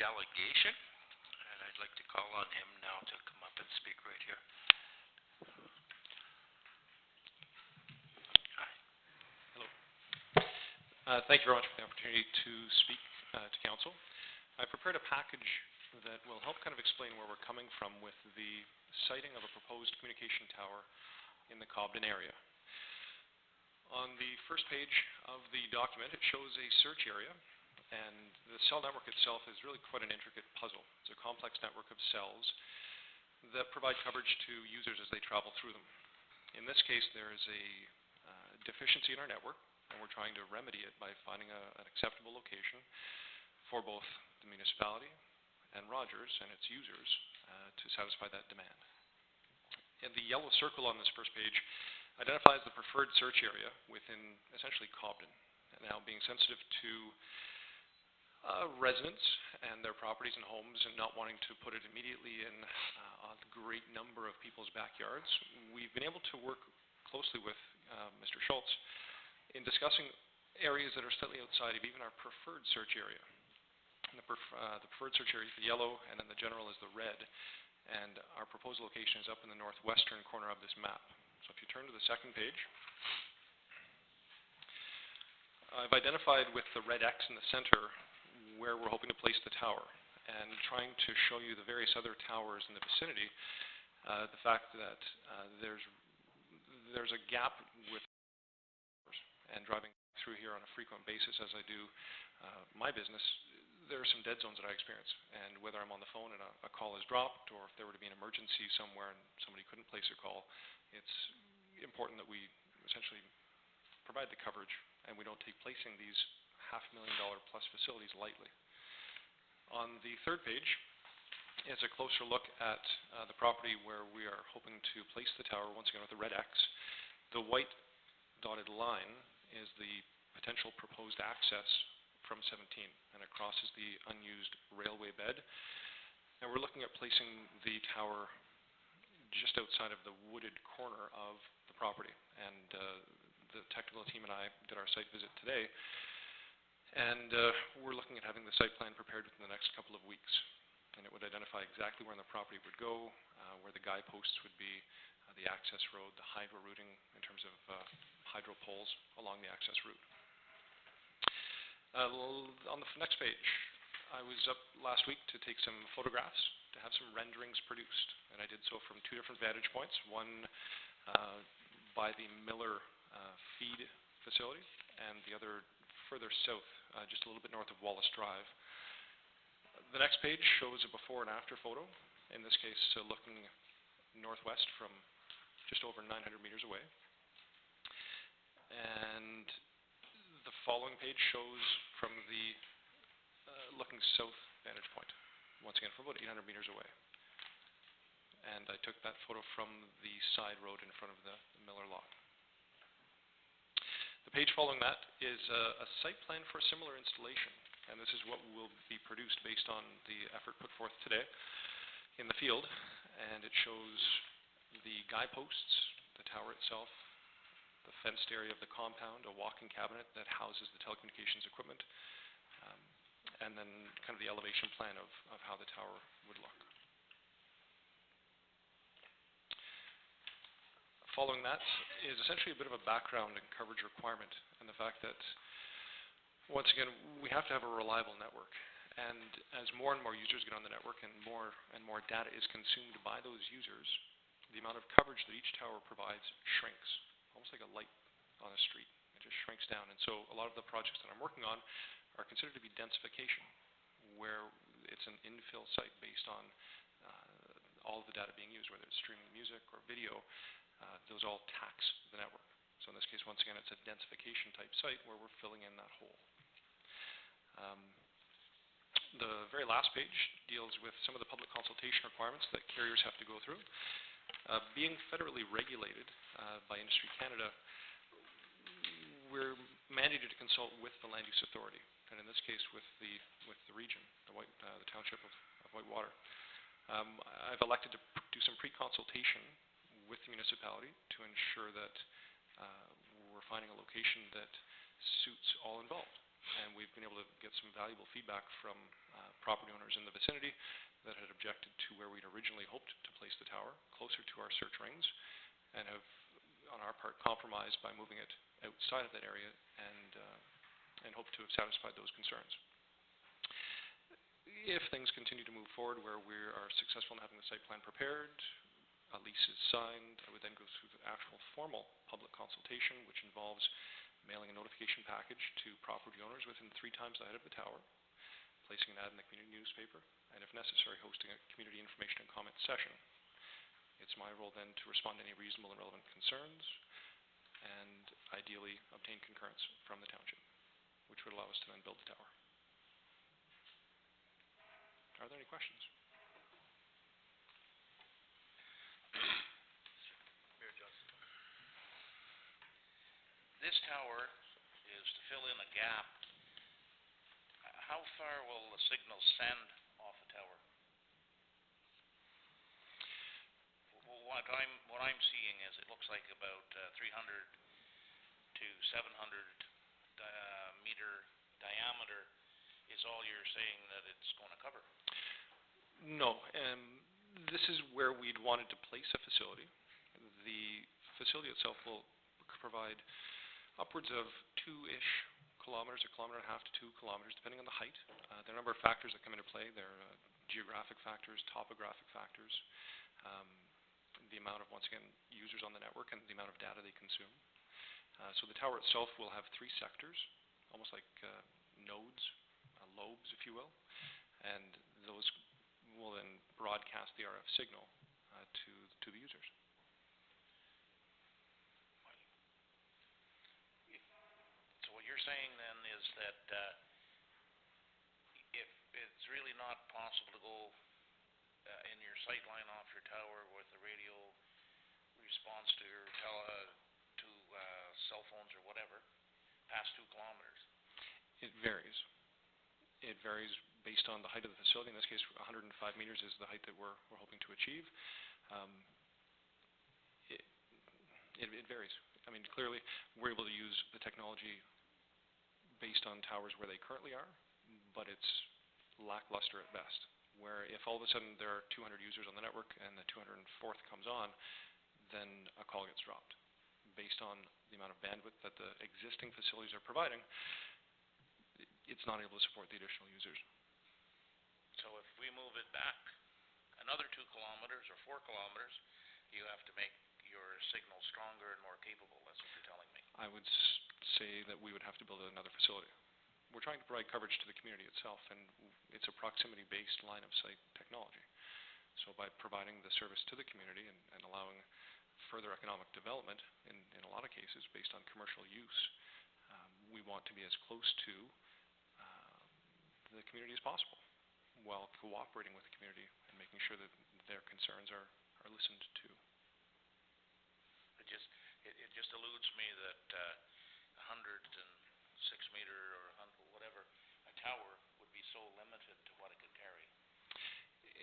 delegation, and I'd like to call on him now to come up and speak right here. Hello. Thank you very much for the opportunity to speak to Council. I prepared a package that will help kind of explain where we're coming from with the siting of a proposed communication tower in the Cobden area. On the first page of the document, it shows a search area, and the cell network itself is really quite an intricate puzzle. It's a complex network of cells that provide coverage to users as they travel through them. In this case, there is a deficiency in our network, and we're trying to remedy it by finding an acceptable location for both the municipality and Rogers and its users to satisfy that demand. And the yellow circle on this first page identifies the preferred search area within essentially Cobden. And now, being sensitive to residents and their properties and homes and not wanting to put it immediately in a great number of people's backyards, we've been able to work closely with Mr. Schultz in discussing areas that are slightly outside of even our preferred search area. And the preferred search area is the yellow, and then the general is the red. And our proposed location is up in the northwestern corner of this map. So if you turn to the second page, I've identified with the red X in the center where we're hoping to place the tower, and trying to show you the various other towers in the vicinity, the fact that there's a gap with, and driving through here on a frequent basis as I do my business, there are some dead zones that I experience, and whether I'm on the phone and a call is dropped, or if there were to be an emergency somewhere and somebody couldn't place a call, it's important that we essentially provide the coverage, and we don't take placing these $500,000 plus facilities lightly. On the third page is a closer look at the property where we are hoping to place the tower, once again with the red X. The white dotted line is the potential proposed access from 17, and it crosses the unused railway bed. And we're looking at placing the tower just outside of the wooded corner of the property. And the technical team and I did our site visit today, and we're looking at having the site plan prepared within the next couple of weeks. And it would identify exactly where the property would go, where the guideposts would be, the access road, the hydro routing in terms of hydro poles along the access route. On the next page, I was up last week to take some photographs, to have some renderings produced, and I did so from two different vantage points, one by the Miller feed facility, and the other further south, just a little bit north of Wallace Drive. The next page shows a before and after photo, in this case looking northwest from just over 900 meters away. And the following page shows from the looking south vantage point, once again from about 800 meters away. And I took that photo from the side road in front of the Miller lot. The page following that is a site plan for a similar installation, and this is what will be produced based on the effort put forth today in the field. And it shows the guideposts, the tower itself, the fenced area of the compound, a walking cabinet that houses the telecommunications equipment, and then kind of the elevation plan of how the tower would look. Following that is essentially a bit of a background and coverage requirement, and the fact that, once again, we have to have a reliable network. And as more and more users get on the network and more data is consumed by those users, the amount of coverage that each tower provides shrinks, almost like a light on a street. It just shrinks down. And so a lot of the projects that I'm working on are considered to be densification, where it's an infill site based on all of the data being used, whether it's streaming music or video. Those all tax the network. So in this case, once again, it's a densification type site where we're filling in that hole. The very last page deals with some of the public consultation requirements that carriers have to go through. Being federally regulated by Industry Canada, we're mandated to consult with the Land Use Authority, and in this case with the region, the township of Whitewater. I've elected to do some pre-consultation with the municipality to ensure that we're finding a location that suits all involved. And we've been able to get some valuable feedback from property owners in the vicinity that had objected to where we'd originally hoped to place the tower, closer to our search rings, and have, on our part, compromised by moving it outside of that area and hope to have satisfied those concerns. If things continue to move forward where we are successful in having the site plan prepared, a lease is signed, I would then go through the actual formal public consultation, which involves mailing a notification package to property owners within 3 times the height of the tower, placing an ad in the community newspaper, and if necessary, hosting a community information and comment session. It's my role then to respond to any reasonable and relevant concerns, and ideally obtain concurrence from the township, which would allow us to then build the tower. Are there any questions? Mayor Johnson. This tower is to fill in a gap. How far will the signal send off the tower? What I'm seeing is it looks like about 300 to 700 meter diameter is all you're saying that it's going to cover. No. This is where we'd wanted to place a facility. The facility itself will provide upwards of 2-ish kilometers, 1.5 to 2 kilometers, depending on the height. There are a number of factors that come into play. There are geographic factors, topographic factors, the amount of, once again, users on the network and the amount of data they consume. So the tower itself will have 3 sectors, almost like nodes, lobes, if you will, and those will then broadcast the RF signal to the users. So what you're saying then is that if it's really not possible to go in your sight line off your tower with the radio response to your cell phones or whatever, past 2 kilometers? It varies. It varies based on the height of the facility. In this case, 105 meters is the height that we're hoping to achieve. It varies. I mean, clearly, we're able to use the technology based on towers where they currently are, but it's lackluster at best. Where if all of a sudden there are 200 users on the network and the 204th comes on, then a call gets dropped. Based on the amount of bandwidth that the existing facilities are providing, it's not able to support the additional users. So if we move it back another 2 kilometers or 4 kilometers, you have to make your signal stronger and more capable. That's what you're telling me. I would say that we would have to build another facility. We're trying to provide coverage to the community itself, and it's a proximity-based line-of-sight technology. So by providing the service to the community and allowing further economic development, in a lot of cases based on commercial use, we want to be as close to the community as possible, while cooperating with the community and making sure that their concerns are listened to. It just eludes me that 106 meter or whatever, a tower would be so limited to what it could carry.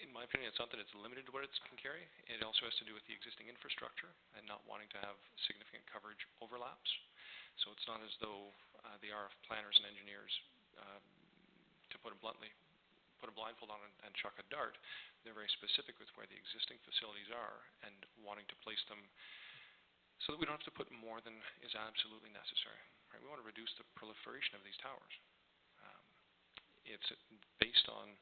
In my opinion, it's not that it's limited to what it can carry. It also has to do with the existing infrastructure and not wanting to have significant coverage overlaps. So it's not as though the RF planners and engineers, to put it bluntly, put a blindfold on and chuck a dart. They're very specific with where the existing facilities are and wanting to place them so that we don't have to put more than is absolutely necessary. Right? We want to reduce the proliferation of these towers. It's based on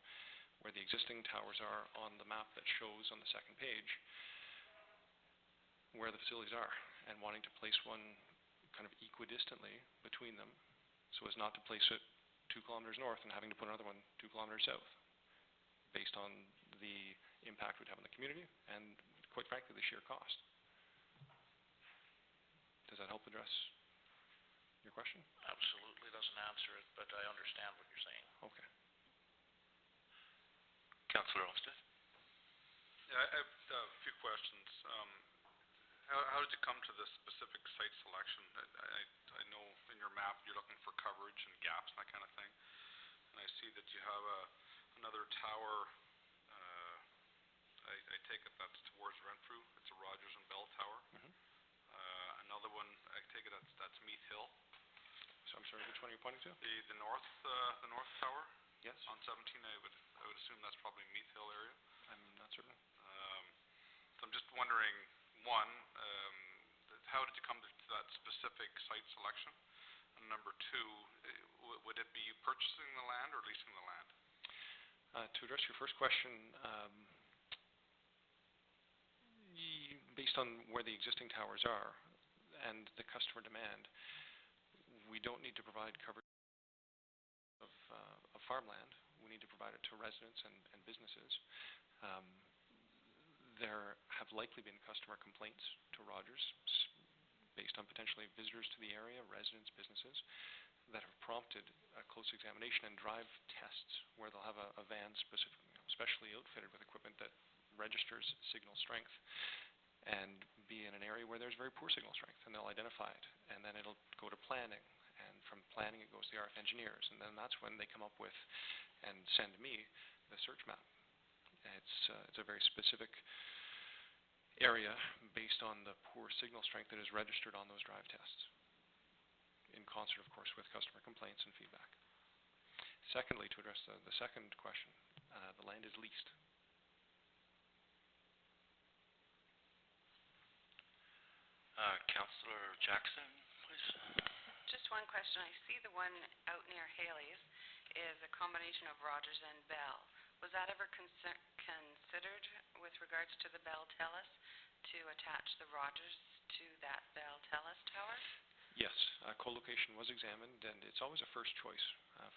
where the existing towers are on the map that shows on the second page where the facilities are, and wanting to place one kind of equidistantly between them so as not to place it 2 kilometers north and having to put another one 2 kilometers south, based on the impact it would have on the community and, quite frankly, the sheer cost. Does that help address your question? Absolutely doesn't answer it, but I understand what you're saying. Okay. Councillor Olmsted. Yeah, I have a few questions. How did you come to this specific site selection? I know in your map you're looking for coverage and gaps and that kind of thing. And I see that you have another tower. I take it that's towards Renfrew. It's a Rogers and Bell Tower. Mm-hmm. Another one, I take it that's Meath Hill. So I'm sorry, which one are you pointing to? The north tower. Yes. On 17, I To address your first question, based on where the existing towers are and the customer demand, we don't need to provide coverage of farmland. We need to provide it to residents and businesses. There have likely been customer complaints to Rogers based on potentially visitors to the area, residents, businesses, that have prompted a close examination and drive tests where they'll have a van specially outfitted with equipment that registers signal strength and be in an area where there's very poor signal strength, and they'll identify it. And then it'll go to planning, and from planning it goes to the RF engineers, and then that's when they come up with and send me the search map. It's a very specific area based on the poor signal strength that is registered on those drive tests, in concert, of course, with customer complaints and feedback. Secondly, to address the second question, the land is leased. Councillor Jackson, please. Just one question. I see the one out near Haley's is a combination of Rogers and Bell. Was that ever considered with regards to the Bell Telus to attach the Rogers to that Bell Telus tower? Yes, co-location was examined, and it's always a first choice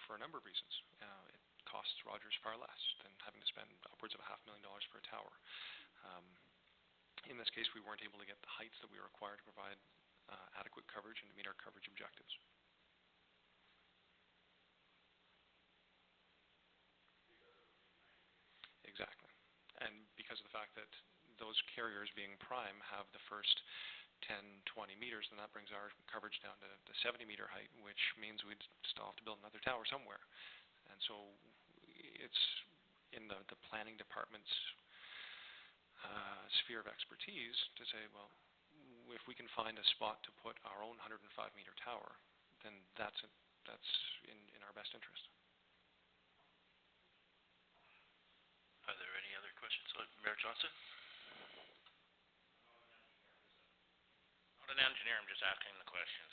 for a number of reasons. It costs Rogers far less than having to spend upwards of $500,000 for a tower. In this case, we weren't able to get the heights that we were required to provide adequate coverage and to meet our coverage objectives. Exactly. And because of the fact that those carriers, being prime, have the first 10, 20 meters, then that brings our coverage down to the 70-meter height, which means we'd still have to build another tower somewhere. And so it's in the planning department's sphere of expertise to say, well, if we can find a spot to put our own 105-meter tower, then that's in our best interest. Are there any other questions? Mayor Johnson? Not an engineer, I'm just asking the questions.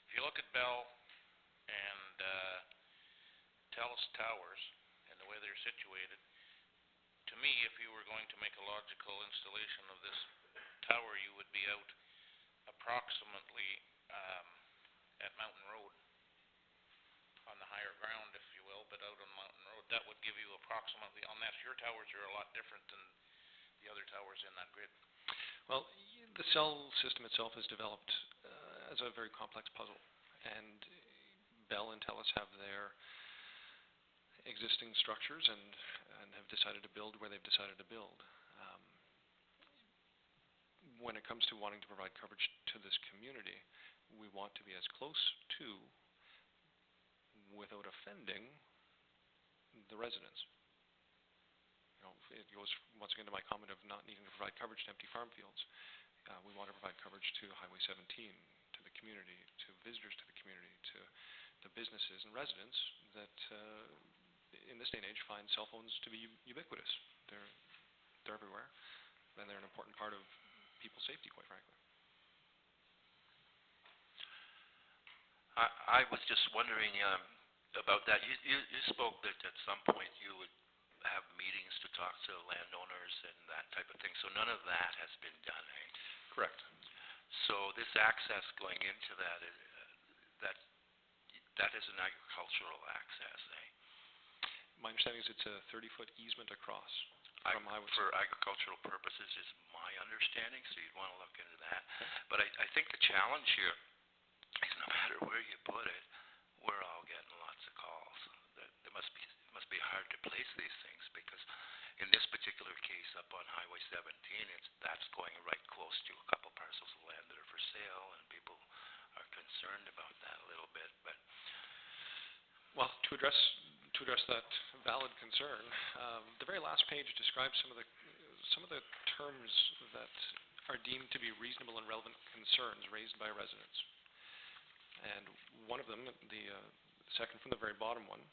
If you look at Bell and Telus towers and the way they're situated, to me, if you were going to make a logical installation of this tower, you would be out approximately at Mountain Road on the higher ground, if you will, but out on Mountain Road. That would give you approximately, unless your towers are a lot different than the other towers in that grid. Well, the cell system itself is developed as a very complex puzzle, and Bell and Telus have their existing structures and have decided to build where they've decided to build. When it comes to wanting to provide coverage to this community, we want to be as close to, without offending, the residents. You know, it goes once again to my comment of not needing to provide coverage to empty farm fields. We want to provide coverage to Highway 17, to the community, to visitors to the community, to the businesses and residents that in this day and age find cell phones to be ubiquitous. They're everywhere, and they're an important part of people's safety, quite frankly. I was just wondering about that. You spoke that at some point you would have meetings to talk to landowners and that type of thing. So none of that has been done, eh? Correct. So this access going into that is an agricultural access, eh? My understanding is it's a 30-foot easement across from Highway 17. For agricultural purposes is my understanding, so you'd want to look into that. But I think the challenge here is no matter where you put it, we're all getting lots of calls. It must be hard to place these things, because in this particular case up on Highway 17, that's going right close to a couple parcels of land that are for sale, and people are concerned about that a little bit. But well, to address that valid concern, the very last page describes some of the terms that are deemed to be reasonable and relevant concerns raised by residents. And one of them, the second from the very bottom one,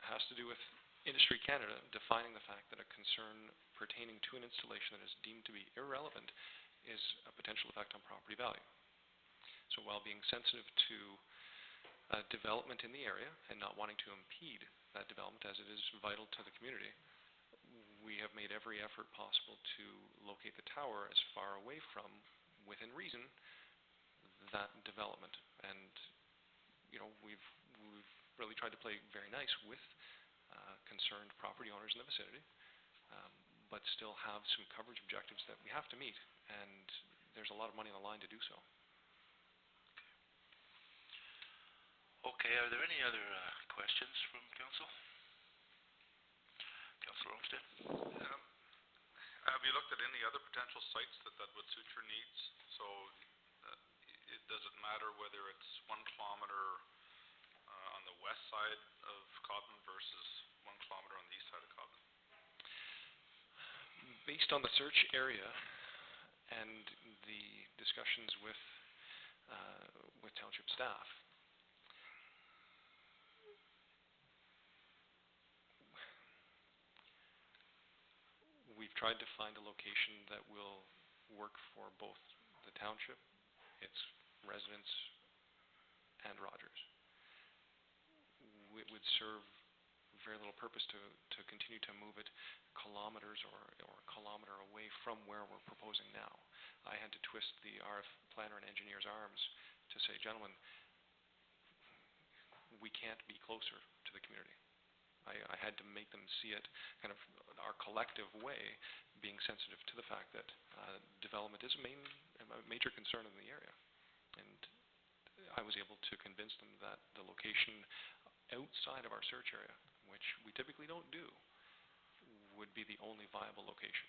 has to do with Industry Canada defining the fact that a concern pertaining to an installation that is deemed to be irrelevant is a potential effect on property value. So while being sensitive to development in the area and not wanting to impede that development as it is vital to the community, we have made every effort possible to locate the tower as far away from, within reason, that development. And we've really tried to play very nice with concerned property owners in the vicinity, but still have some coverage objectives that we have to meet, and there's a lot of money on the line to do so. Okay, are there any other questions from council? Councilor Olmsted? Have you looked at any other potential sites that would suit your needs? So does it matter whether it's 1 kilometer on the west side of Cobden versus 1 kilometer on the east side of Cobden? Based on the search area and the discussions with township staff, we've tried to find a location that will work for both the township, its residents, and Rogers. It would serve very little purpose to continue to move it kilometers or a kilometer away from where we're proposing now. I had to twist the RF planner and engineer's arms to say, gentlemen, we can't be closer to the community. I had to make them see it kind of our collective way, being sensitive to the fact that development is a major concern in the area. And I was able to convince them that the location outside of our search area, which we typically don't do, would be the only viable location.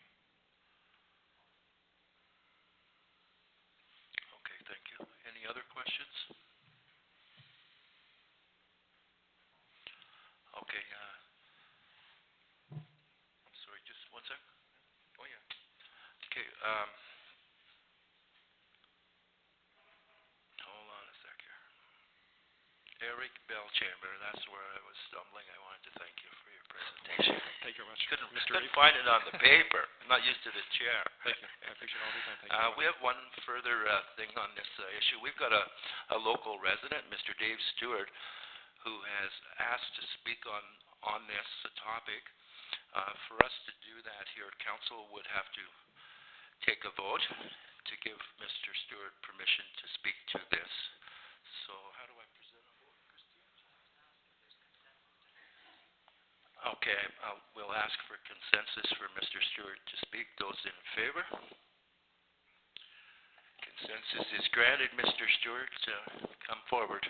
Okay, thank you. Any other questions? Okay, I'm sorry, just 1 sec. Oh, yeah. Okay, hold on a sec here. Eric Belchamber, that's where I was stumbling. I wanted to thank you for your presentation. Thank you very much, Couldn't Mr. Reed. find it on the paper. I'm not used to the chair. Thank you. I appreciate all the time. Thank you. We have one further thing on this issue. We've got a local resident, Mr. Dave Stewart, who has asked to speak on this topic. For us to do that here at council would have to take a vote to give Mr. Stewart permission to speak to this. So how do I present a vote, Christine? Okay, we'll ask for consensus for Mr. Stewart to speak. Those in favor? Consensus is granted. Mr. Stewart, come forward.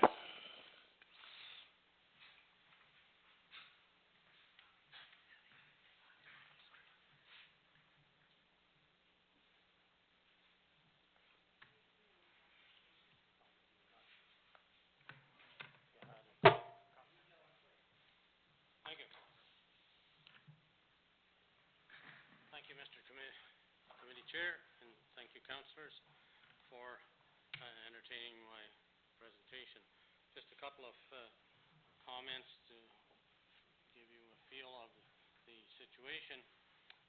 Thank you, Mr. Committee Chair, and thank you, councillors, for entertaining my presentation. Just a couple of comments to give you a feel of the situation.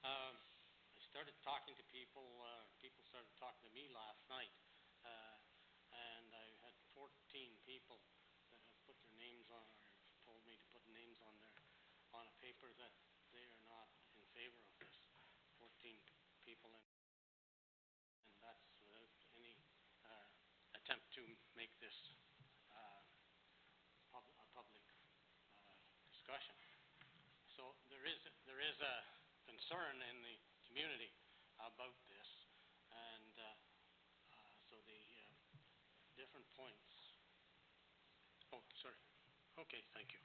I started talking to people. People started talking to me last night, and I had 14 people that have put their names on, or told me to put names on a paper that they are not in favor of this. 14 people, and that's without any attempt to make this a public discussion. So there is a concern in the community about this, and so the different points. Oh, sorry. Okay, thank you.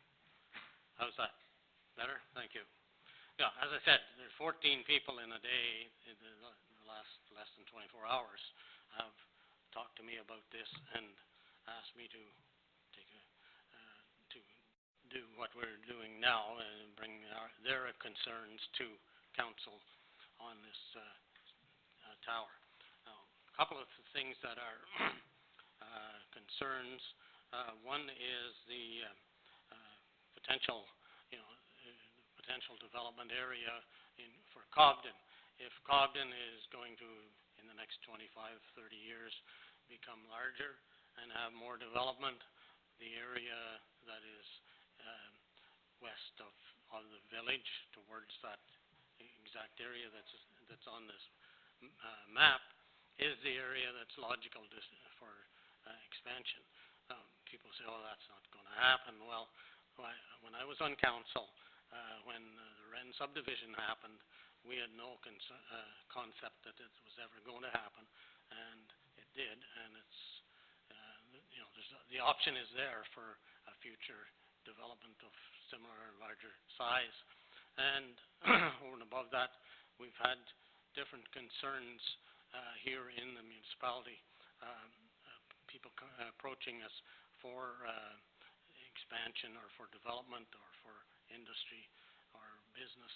How's that? Better? Thank you. Yeah, as I said, there's 14 people in a day in the last less than 24 hours have talked to me about this and asked me to take to do what we're doing now and bring their concerns to council on this tower. Now, a couple of things that are concerns. One is the potential development area for Cobden. If Cobden is going to, in the next 25, 30 years, become larger and have more development, the area that is west of the village towards that exact area that's on this map is the area that's logical for expansion. People say, oh, that's not going to happen. Well, when I was on council, when the Wren subdivision happened, we had no concept that it was ever going to happen, and it did. And it's the option is there for a future development of similar or larger size. And over and above that, we've had different concerns here in the municipality. People approaching us for expansion or for development or for industry or business.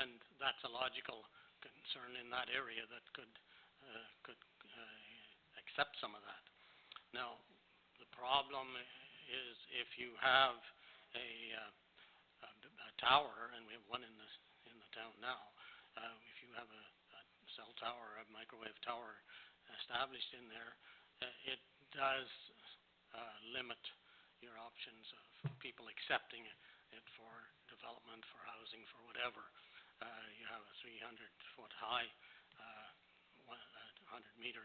And that's a logical concern in that area that could accept some of that. Now, the problem is if you have a tower, and we have one in the town now, if you have a cell tower, a microwave tower established in there, it does limit your options of people accepting it for development, for housing, for whatever. You have a 300-foot high, 100-meter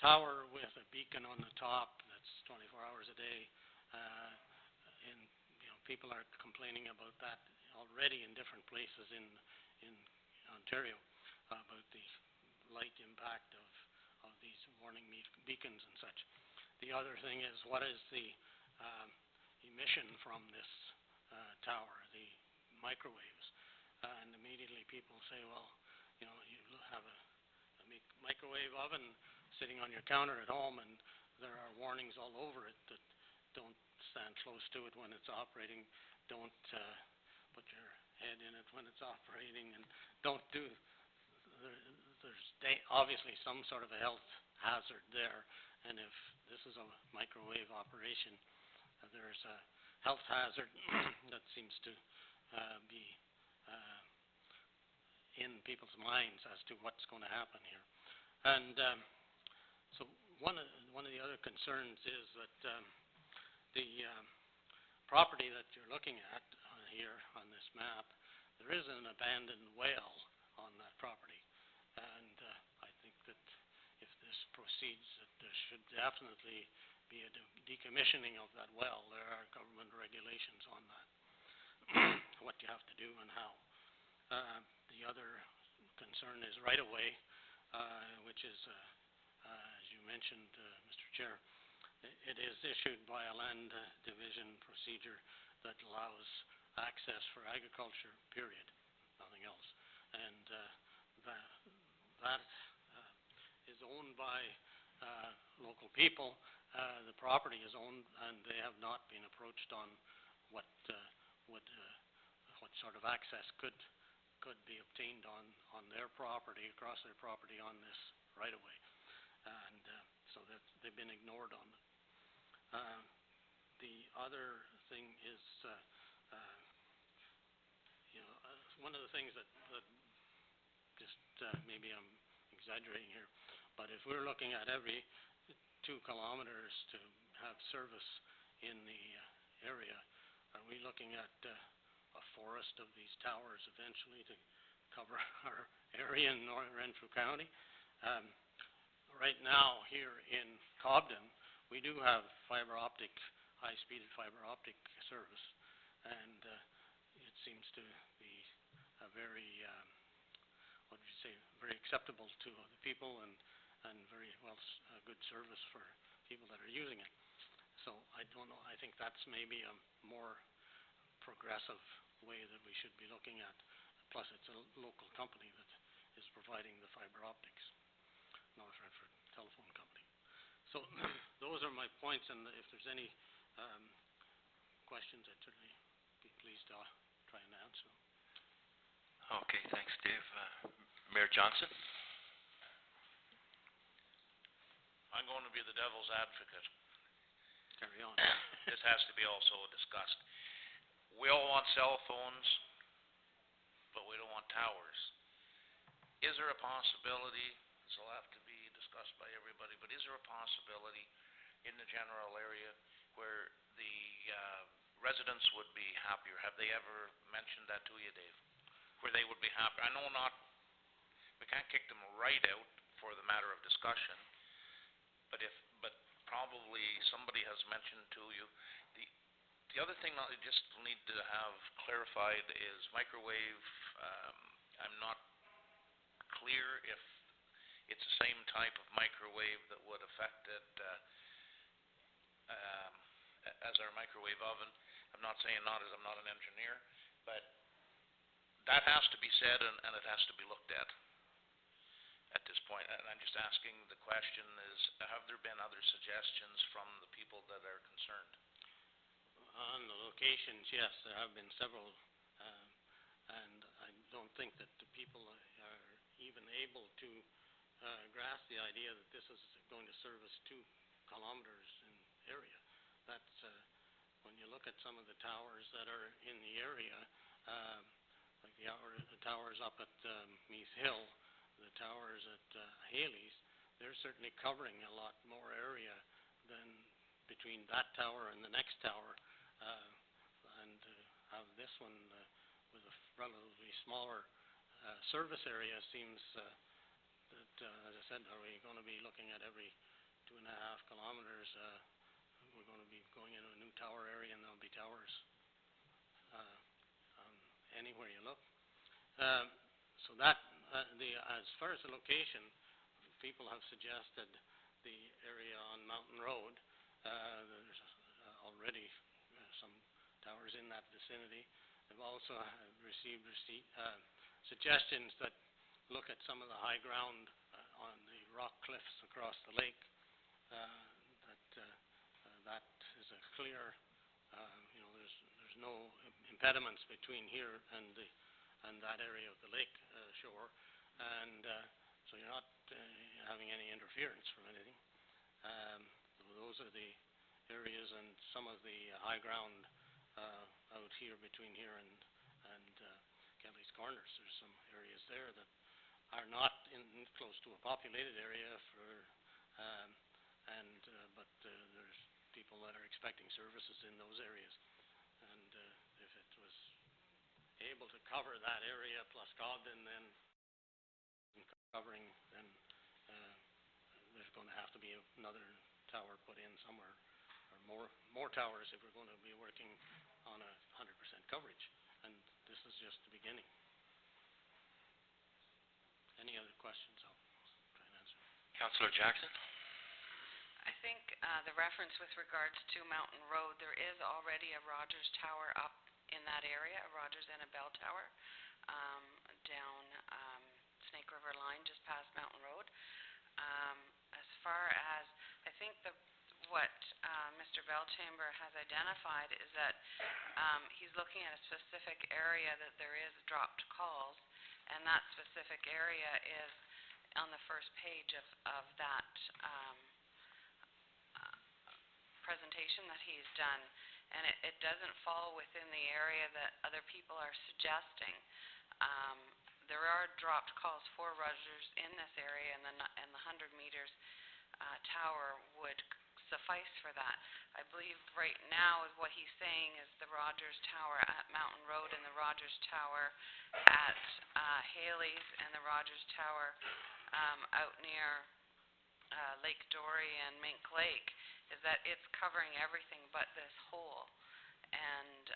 tower with a beacon on the top that's 24 hours a day. And people are complaining about that already in different places in Ontario about the light impact of these warning beacons and such. The other thing is, what is the emission from this tower, the microwaves? And immediately people say, well, you have a microwave oven sitting on your counter at home, and there are warnings all over it that don't stand close to it when it's operating, don't put your head in it when it's operating, and don't do. There's obviously some sort of a health hazard there, and if this is a microwave operation, there's a health hazard that seems to be in people's minds as to what's going to happen here. And so one of the other concerns is that the property that you're looking at here on this map, there is an abandoned well on that property. And I think that if this proceeds, that there should definitely be a decommissioning of that well. There are government regulations on that, what you have to do and how. The other concern is right-of-way, which is, as you mentioned, Mr. Chair, it is issued by a land division procedure that allows access for agriculture, period, nothing else. And that is owned by local people. The property is owned, and they have not been approached on what sort of access could be obtained on their property, across their property on this right-of-way. And so they've been ignored on it. The other thing is, one of the things that just maybe I'm exaggerating here, but if we're looking at every 2 kilometers to have service in the area, are we looking at a forest of these towers eventually to cover our area in Renfrew County? Right now here in Cobden, we do have high-speed fiber optic service, and it seems to be a very, very acceptable to the people and very good service for people that are using it. So I don't know. I think that's maybe a more progressive way that we should be looking at. Plus, it's a local company that is providing the fiber optics, North Renfrew Telephone Company. So those are my points, and if there's any questions, I'd certainly be pleased to try and answer them. Okay, thanks, Dave. Mayor Johnson? I'm going to be the devil's advocate. Carry on. This has to be also discussed. We all want cell phones, but we don't want towers. Is there a possibility, this will have to be discussed by everybody, but is there a possibility in the general area where the residents would be happier? Have they ever mentioned that to you, Dave? Where they would be happy? I know we can't kick them right out for the matter of discussion, but probably somebody has mentioned to you. The other thing that I just need to have clarified is microwave. I'm not clear if it's the same type of microwave that would affect it as our microwave oven. I'm not saying not, as I'm not an engineer, but that has to be said, and it has to be looked at this point. And I'm just asking, the question is, have there been other suggestions from the people that are concerned? On the locations, yes, there have been several, and I don't think that the people are even able to grasp the idea that this is going to service 2 kilometers in area. That's when you look at some of the towers that are in the area, like the towers up at Meath Hill, the towers at Haley's, they're certainly covering a lot more area than between that tower and the next tower. And have this one with a relatively smaller service area seems that, as I said, are we going to be looking at every 2.5 kilometers? We're going to be going into a new tower area, and there'll be towers anywhere you look. So that as far as the location, people have suggested the area on Mountain Road. There's already some towers in that vicinity. They've also received suggestions that look at some of the high ground on the rock cliffs across the lake. That is a clear, there's no impediments between here and that area of the lake shore, and so you're not having any interference from anything. So those are the areas, and some of the high ground out here between here and Kelly's Corners. There's some areas there that are not close to a populated area but there's people that are expecting services in those areas, and if it was able to cover that area plus Cobden, then covering, then there's going to have to be another tower put in somewhere, or more towers if we're going to be working on 100% coverage, and this is just the beginning. Any other questions? I'll try and answer. Councillor Jackson? I think the reference with regards to Mountain Road, there is already a Rogers Tower up in that area, a Rogers and a Bell Tower, down Snake River line, just past Mountain Road. As far as, I think what Mr. Belchamber has identified is that he's looking at a specific area that there is dropped calls, and that specific area is on the first page of that presentation that he's done, and it doesn't fall within the area that other people are suggesting. There are dropped calls for Rogers in this area, and the 100 meters tower would suffice for that. I believe right now what he's saying is the Rogers Tower at Mountain Road and the Rogers Tower at Haley's and the Rogers Tower out near Lake Dory and Mink Lake, is that it's covering everything but this hole, and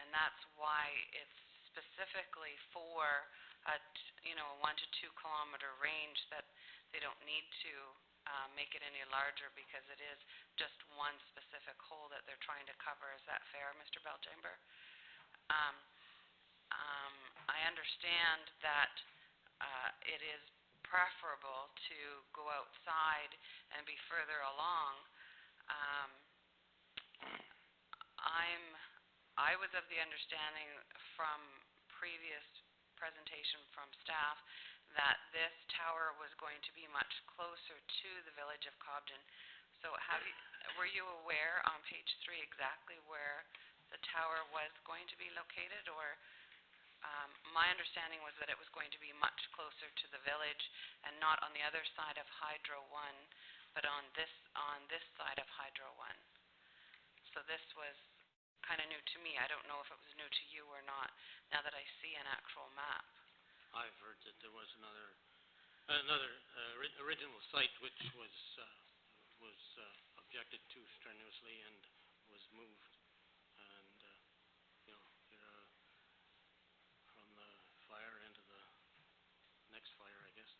that's why it's specifically for a 1 to 2 kilometer range, that they don't need to make it any larger because it is just one specific hole that they're trying to cover. Is that fair, Mr. Belchamber? I understand that it is preferable to go outside and be further along. I was of the understanding from previous presentation from staff that this tower was going to be much closer to the village of Cobden. So were you aware on page 3 exactly where the tower was going to be located, or my understanding was that it was going to be much closer to the village and not on the other side of Hydro 1 but on this side of Hydro One. So this was kind of new to me. I don't know if it was new to you or not, now that I see an actual map. I've heard that there was another original site which was objected to strenuously and was moved, and you're from the fire into the next fire, I guess.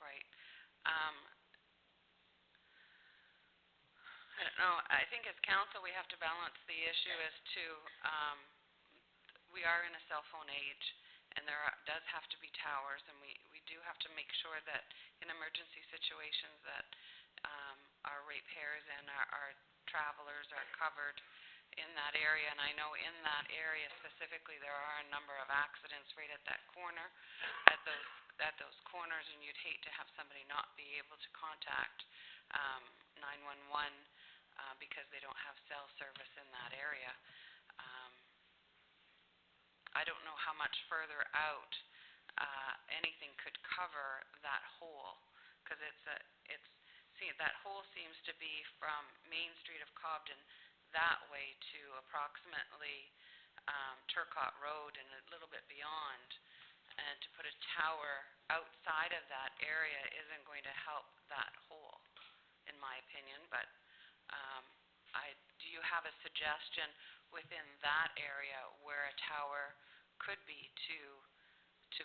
Right. I don't know. I think as council we have to balance the issue as to we are in a cell phone age, and there does have to be towers, and we do have to make sure that in emergency situations that our ratepayers and our travelers are covered in that area. And I know in that area specifically there are a number of accidents right at that corner, at those corners, and you'd hate to have somebody not be able to contact 911 because they don't have cell service in that area. I don't know how much further out anything could cover that hole, because that hole seems to be from Main Street of Cobden that way to approximately Turcotte Road and a little bit beyond. And to put a tower outside of that area isn't going to help that hole, in my opinion. But do you have a suggestion within that area where a tower could be to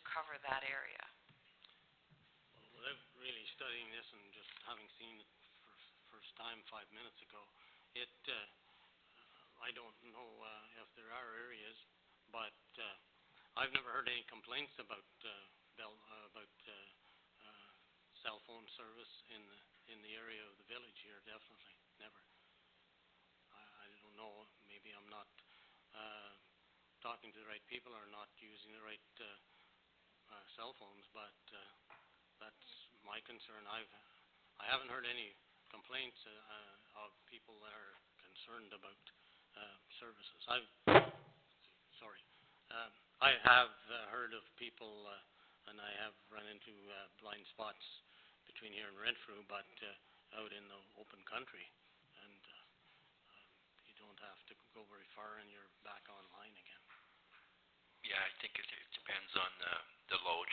cover that area? Well, without really studying this and just having seen it for first time 5 minutes ago, I don't know if there are areas, but I've never heard any complaints about cell phone service in the area of the village here. Definitely, never. I don't know. Maybe I'm not talking to the right people or not using the right cell phones, but that's my concern. I haven't heard any complaints of people that are concerned about services. I have heard of people, and I have run into blind spots between here and Renfrew, but out in the open country, and you don't have to go very far and you're back online again. Yeah, I think it depends on the load.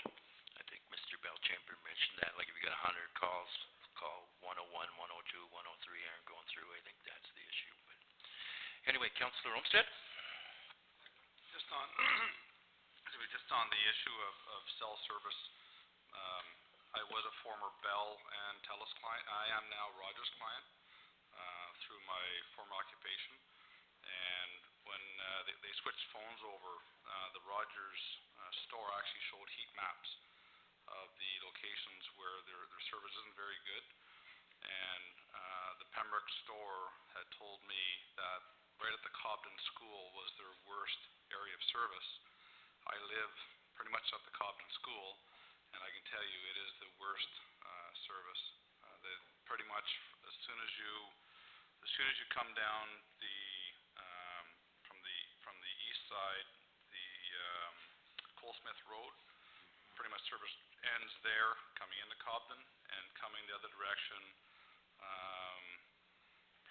I think Mr. Belchamber mentioned that. Like if you got 100 calls, call 101, 102, 103 aren't going through. I think that's the issue. But anyway, Councillor Olmsted? Just on the issue of cell service, I was a former Bell and Telus client. I am now Rogers client through my former occupation. And when they switched phones over, the Rogers store actually showed heat maps of the locations where their service isn't very good. And the Pembroke store had told me that right at the Cobden School was their worst area of service. I live pretty much at the Cobden School, and I can tell you it is the worst service. Pretty much as soon as you come down from the east side, the Colesmith Road, pretty much service ends there coming into Cobden, and coming the other direction,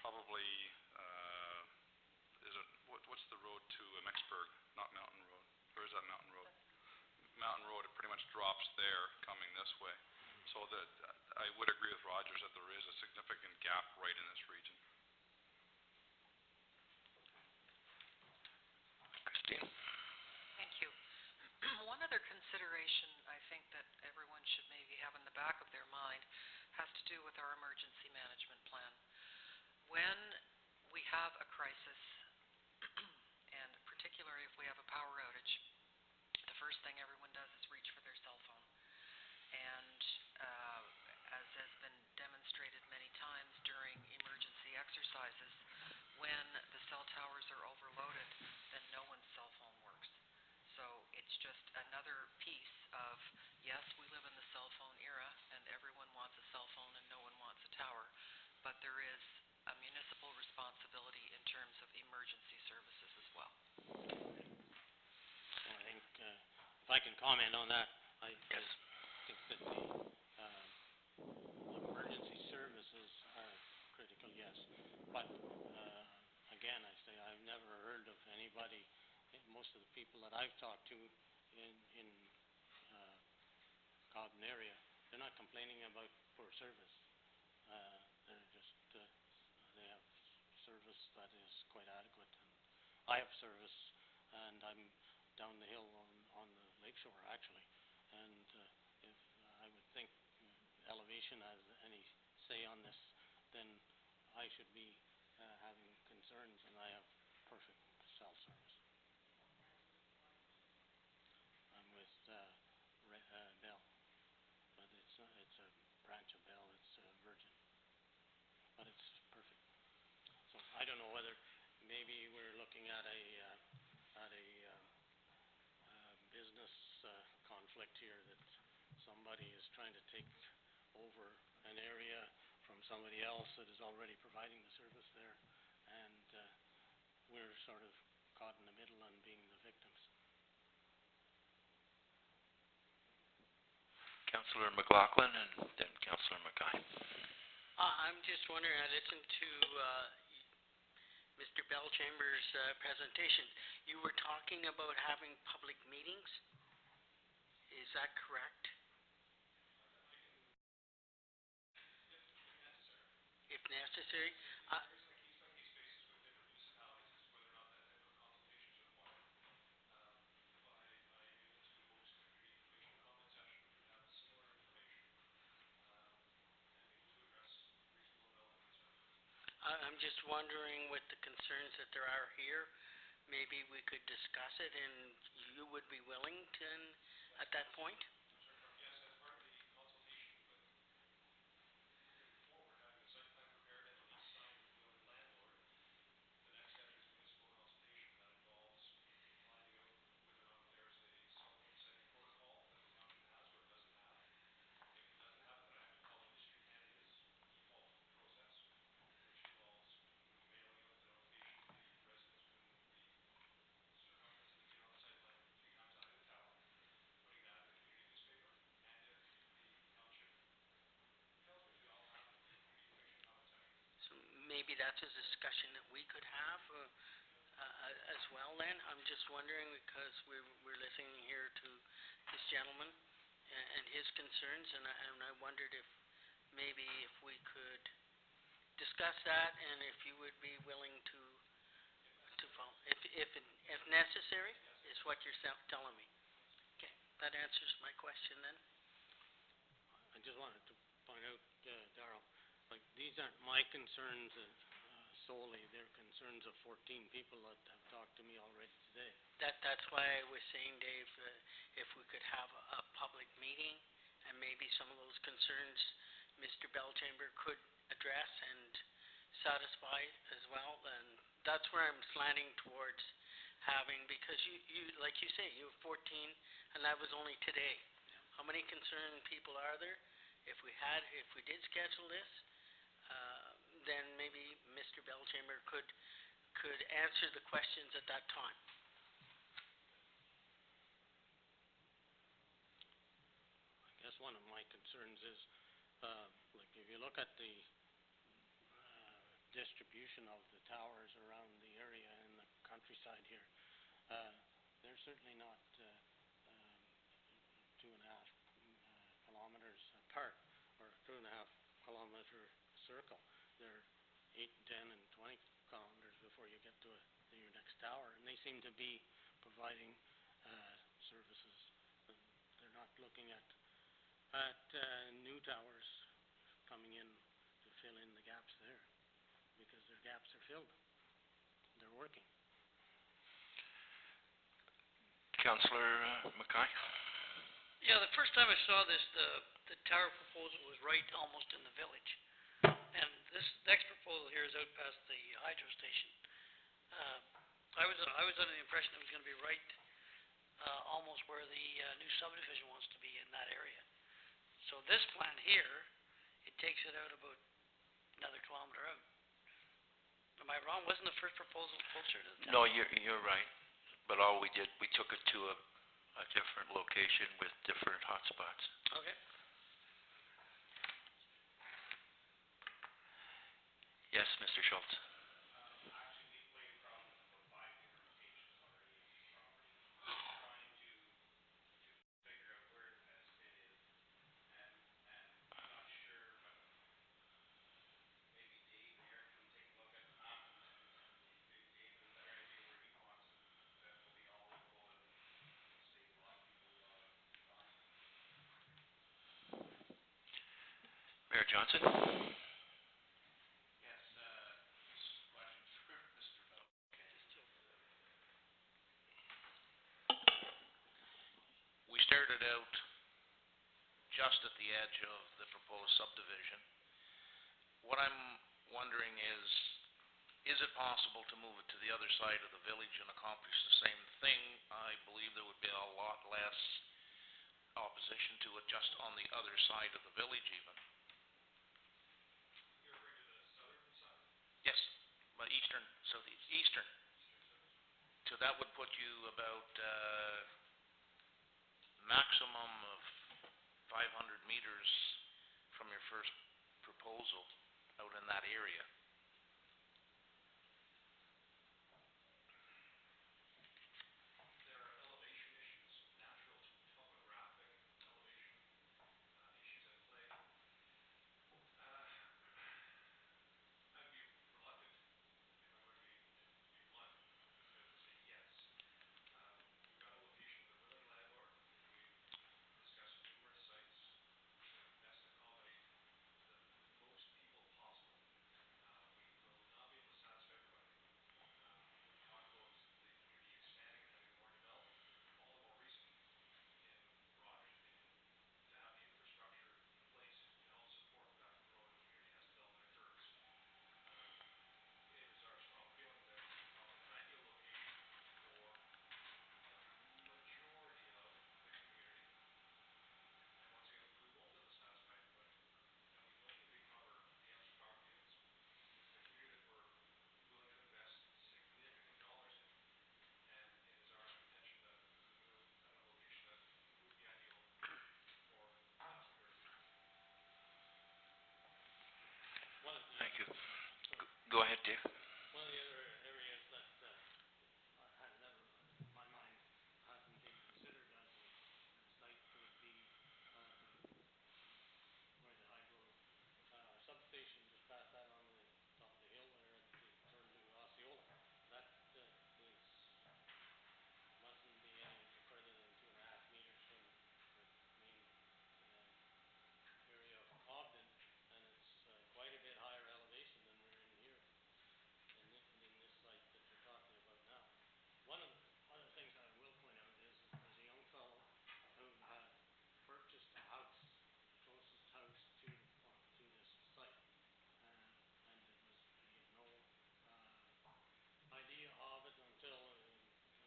probably what's the road to Mexburg? Not Mountain Road. Where is that Mountain Road? Mountain Road, it pretty much drops there coming this way. So that I would agree with Rogers that there is a significant gap right in this region. Christine? Thank you. One other consideration I think that everyone should maybe have in the back of their mind has to do with our emergency management plan. When we have a crisis, and particularly if we have a power outage, the first thing everyone does is reach for their cell phone. And as has been demonstrated many times during emergency exercises, when the cell towers are overloaded, then no one's cell phone works. So it's just another piece of, yes, we live in the cell phone era, and everyone wants a cell phone and no one wants a tower, but there is a municipal responsibility in terms of emergency services as well. I think, if I can comment on that, I think that the emergency services yes. But, again, I say, I've never heard of anybody, most of the people that I've talked to in Cobden area, they're not complaining about poor service. They're just, they have service that is quite adequate. And I have service, and I'm down the hill on the lakeshore, actually. And if I would think Elevation has any say on this, then I should be having concerns, and I have perfect cell service. I'm with Bell, but it's a branch of Bell. It's Virgin, but it's perfect. So I don't know whether maybe we're looking at a business conflict here, that somebody is trying to take over an area from somebody else that is already providing the service there, and we're sort of caught in the middle and being the victims. Councillor McLaughlin and then Councillor Mackay. I'm just wondering, I listened to Mr. Bellchamber's presentation. You were talking about having public meetings? Is that correct? If necessary. I'm just wondering, with the concerns that there are here, maybe we could discuss it, and you would be willing to, at that point? Maybe that's a discussion that we could have as well then. I'm just wondering, because we're listening here to this gentleman and his concerns, and I wondered if maybe if we could discuss that, and if you would be willing to follow, if necessary, is what you're telling me. Okay, that answers my question then. I just wanted to point out, Darrell, like, these aren't my concerns solely. They're concerns of 14 people that have talked to me already today. That's why I was saying, Dave, if we could have a public meeting, and maybe some of those concerns Mr. Bellchamber could address and satisfy as well. And that's where I'm slanting towards having, because you like you say, you have 14, and that was only today. How many concerned people are there? If we did schedule this, then maybe Mr. Bellchamber could answer the questions at that time. I guess one of my concerns is, like, if you look at the distribution of the towers around the area in the countryside here, they're certainly not 2.5 kilometers apart, or 2.5 kilometer circle. They're 8, 10, and 20 kilometers before you get to your next tower, and they seem to be providing services. They're not looking at new towers coming in to fill in the gaps there, because their gaps are filled. They're working. Councillor Mackay. Yeah, the first time I saw this, the tower proposal was right almost in the village. And this next proposal here is out past the hydro station. I was under the impression it was going to be right almost where the new subdivision wants to be, in that area. So this plan here, it takes it out about another kilometer out. Am I wrong? Wasn't the first proposal closer to the town? No, you're right. But all we did, we took it to a different location with different hotspots. Okay. Yes, Mr. Schultz. Mayor Johnson? We started out just at the edge of the proposed subdivision. What I'm wondering is it possible to move it to the other side of the village and accomplish the same thing? I believe there would be a lot less opposition to it just on the other side of the village even. Yes, but eastern, southeast, eastern. So that would put you about maximum of 500 meters from your first proposal out in that area. Thank you. Go ahead, Dave. One of the other areas that had never, in my mind, hasn't been considered as a site would be where the hydro substation, just past that on the top of the hill there at the turn to Osceola. That is mustn't be any further than 2.5 meters from the main area of Ogden, and it's quite a bit higher elevation than we're in here in this site that you're talking about now. One of the other things I will point out is there's a young fellow who had purchased a house, the closest house to this site, and it was he had no idea of it until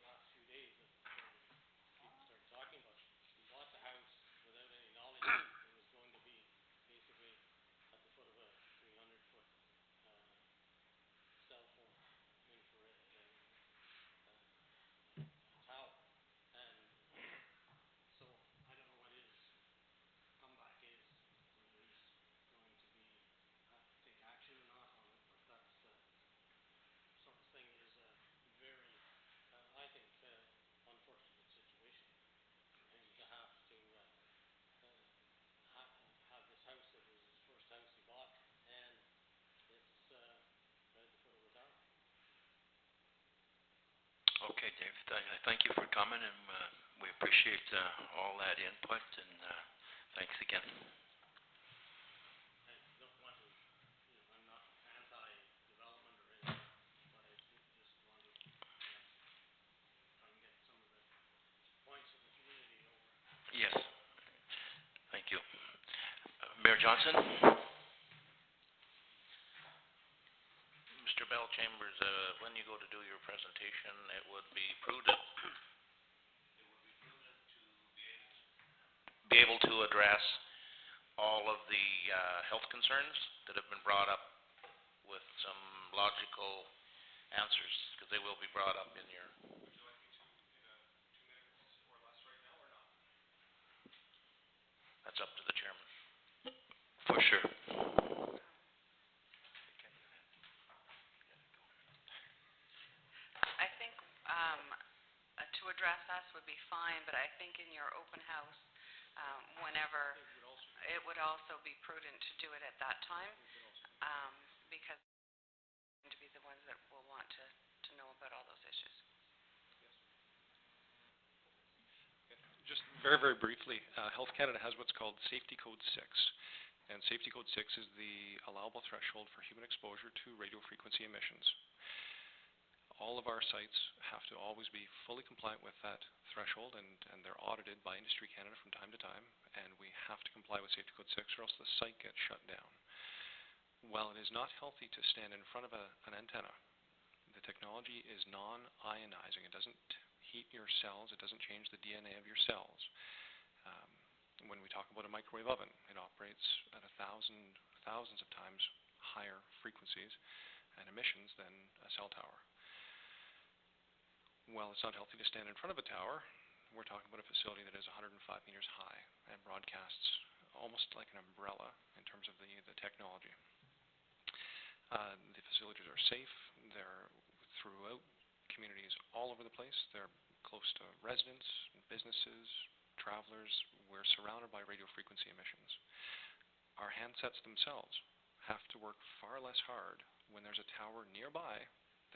the last few days that people started talking about it. He bought the house without any knowledge that it was going to be basically at the foot of a 300-foot cell phone infrared tower. And so I don't know what his comeback is, whether he's going to be take action or not on it, but that's sort of thing is a very, I think, unfortunate situation for him to have to have this house that was his first house he bought, and it's right at the foot of the tower. Okay, Dave. Thank you for coming, and we appreciate all that input, and thanks again. I don't want to, I'm not anti-development or anything, but I just want to try and get some of the points of the community over. Yes. Thank you. Mayor Johnson? Mr. Bellchambers, when you go to do your presentation, it would be prudent to be able to address all of the health concerns that have been brought up with some logical answers, because they will be brought up in your... Would you like me to in 2 minutes or less right now, or not? That's up to the chairman. For sure. time, but I think in your open house, whenever, it would also be prudent to do it at that time, because they're going to be the ones that will want to know about all those issues. Just very, very briefly, Health Canada has what's called Safety Code 6. And Safety Code 6 is the allowable threshold for human exposure to radio frequency emissions. All of our sites have to always be fully compliant with that threshold, and they're audited by Industry Canada from time to time, and we have to comply with Safety Code 6 or else the site gets shut down. While it is not healthy to stand in front of an antenna, the technology is non-ionizing. It doesn't heat your cells. It doesn't change the DNA of your cells. When we talk about a microwave oven, it operates at thousands of times higher frequencies and emissions than a cell tower. While it's not healthy to stand in front of a tower, we're talking about a facility that is 105 meters high and broadcasts almost like an umbrella in terms of the technology. The facilities are safe. They're throughout communities all over the place. They're close to residents, businesses, travelers. We're surrounded by radio frequency emissions. Our handsets themselves have to work far less hard when there's a tower nearby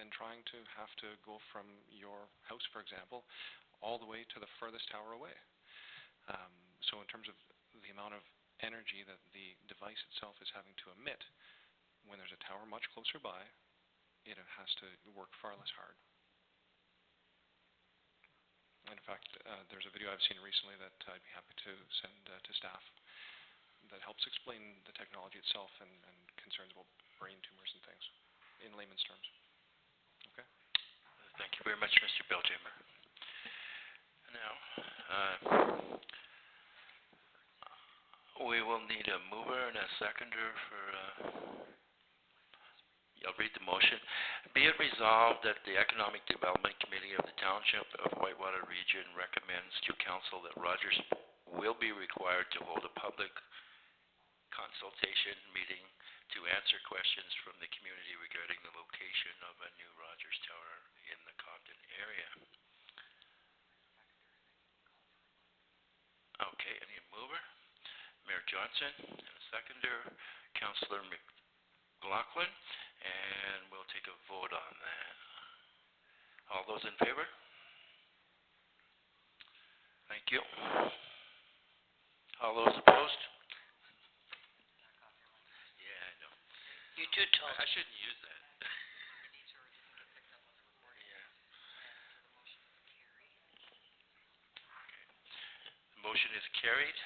than trying to have to go from your house, for example, all the way to the furthest tower away. So in terms of the amount of energy that the device itself is having to emit, when there's a tower much closer by, it has to work far less hard. In fact, there's a video I've seen recently that I'd be happy to send to staff that helps explain the technology itself and concerns about brain tumors and things in layman's terms. Okay? Thank you very much, Mr. Belchamber. Now, we will need a mover and a seconder for... I'll read the motion. Be it resolved that the Economic Development Committee of the Township of Whitewater Region recommends to Council that Rogers will be required to hold a public consultation meeting to answer questions from the community regarding the location of a new Rogers Tower in the Compton area. Okay, I need a mover. Mayor Johnson, and a seconder, Councillor McLaughlin, and we'll take a vote on that. All those in favor? Thank you. All those opposed? Yeah, I know. You too, Tom. I shouldn't use that. The motion is carried.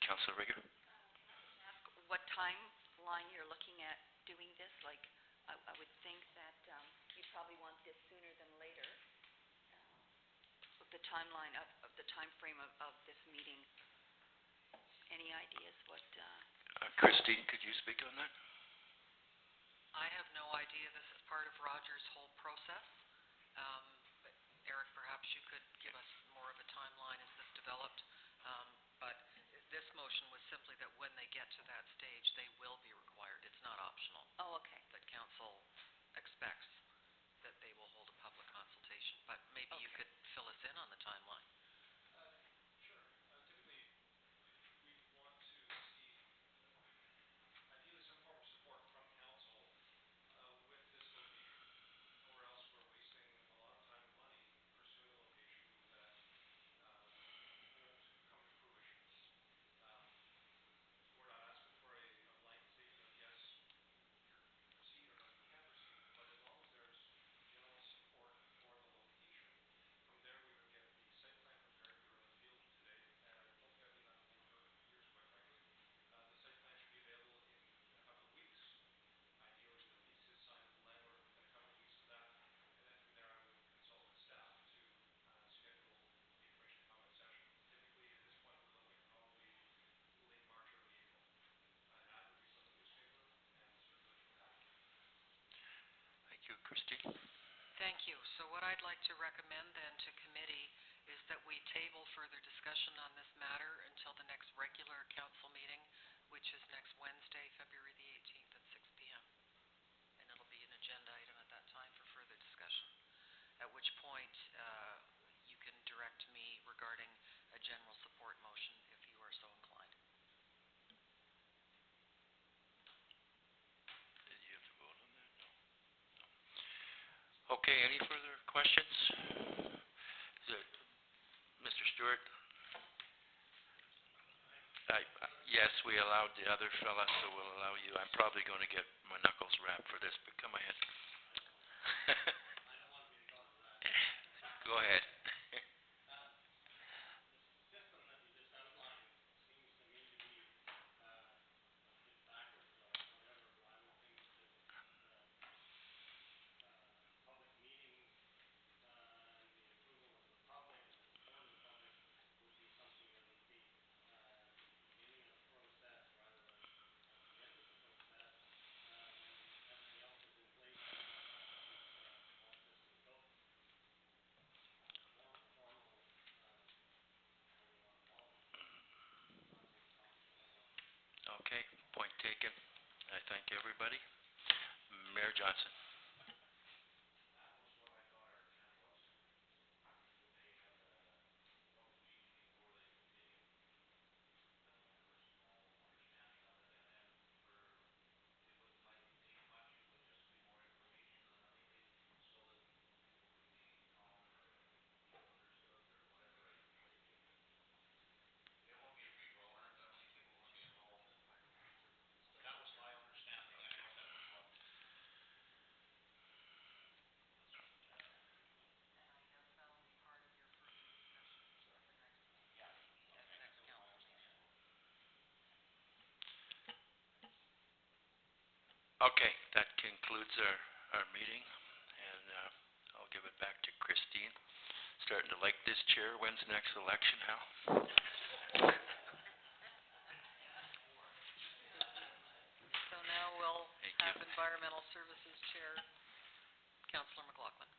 Councillor Rigger? What timeline you're looking at doing this? Like, I would think that you'd probably want this sooner than later. The timeline of the time frame of this meeting. Any ideas what... Christine, could you speak on that? I have no idea. This is part of Roger's whole process. But Eric, perhaps you could give us more of a timeline as this developed. But this motion was simply that when they get to that stage, they will be required. It's not optional. Oh, okay. That council expects that they will hold a public consultation. But maybe you could fill us in on the timeline. Sure. Typically, we want to see ideally some form of support from council with this location, or else we're wasting a lot of time and money pursuing a location that won't come to fruition. We're not asking for a blanket statement of yes, you can proceed, or no, you can't proceed, but as long as there's general support for the location, from there we would get the site plan prepared. We were in the field today, and I don't think I've been that field for years, quite frankly. The site plan should be available in a couple of weeks. Ideally, the lease is signed with the landlord within a couple of weeks of that, and then from there I would consult with staff to schedule the information comment session. Typically, at this point, we're looking at probably late March, early April. An ad would be sent to the newspaper and circulation would happen. Thank you, Christine. Thank you. So what I'd like to recommend then to committee is that we table further discussion on this matter until the next regular council meeting, which is next Wednesday, February the 18th at 6 p.m. And it'll be an agenda item at that time for further discussion, at which point you can direct me regarding a general support motion if you are so inclined. Did you have to vote on that? No. Okay, any further questions? Mr. Stewart? Yes, we allowed the other fella, so we'll allow you. I'm probably going to get my knuckles wrapped for this, but come ahead. Go ahead. Okay, point taken. I thank everybody. Mayor Johnson. Okay, that concludes our meeting, and I'll give it back to Christine. Starting to like this chair. When's the next election, Hal? So now we'll have Environmental Services Chair, Councillor McLaughlin.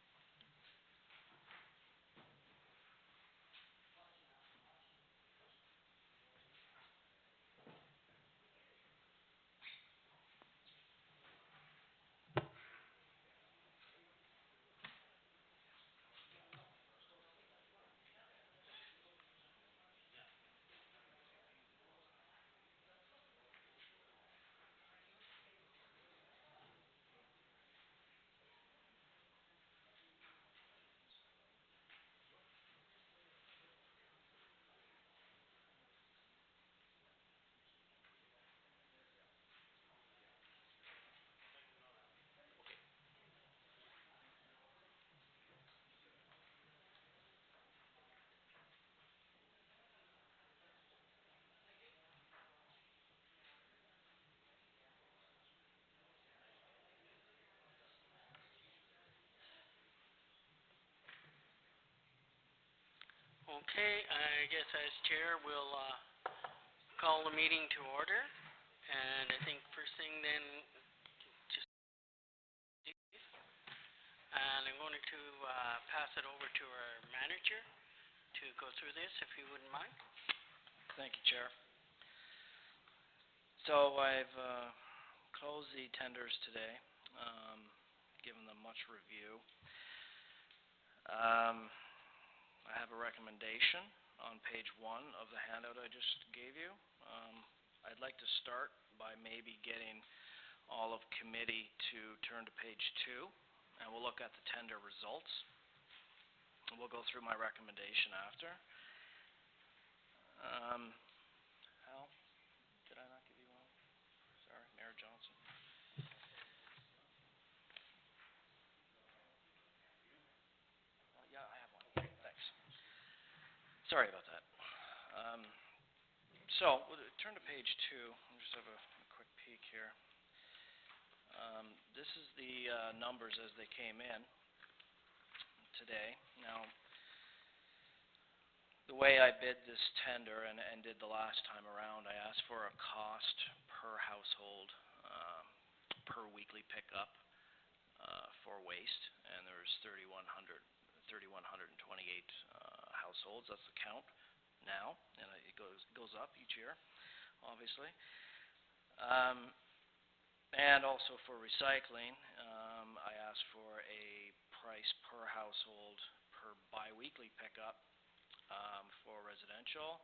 Okay, I guess as chair, we'll call the meeting to order. And I think first thing then, and I'm going to pass it over to our manager to go through this, if you wouldn't mind. Thank you, Chair. So I've closed the tenders today, given them much review. I have a recommendation on page 1 of the handout I just gave you. I'd like to start by maybe getting all of committee to turn to page 2, and we'll look at the tender results. And we'll go through my recommendation after. Hal, did I not give you one? Sorry, Mayor Johnson. Yeah, I have one. Thanks. Sorry about that. So, we'll turn to page 2. I'll just have a quick peek here. This is the numbers as they came in today. Now, the way I bid this tender and did the last time around, I asked for a cost per household per weekly pickup for waste, and there's 3,128 households. That's the count now, and it goes up each year, obviously. And also for recycling, I asked for a price per household per biweekly pickup for residential,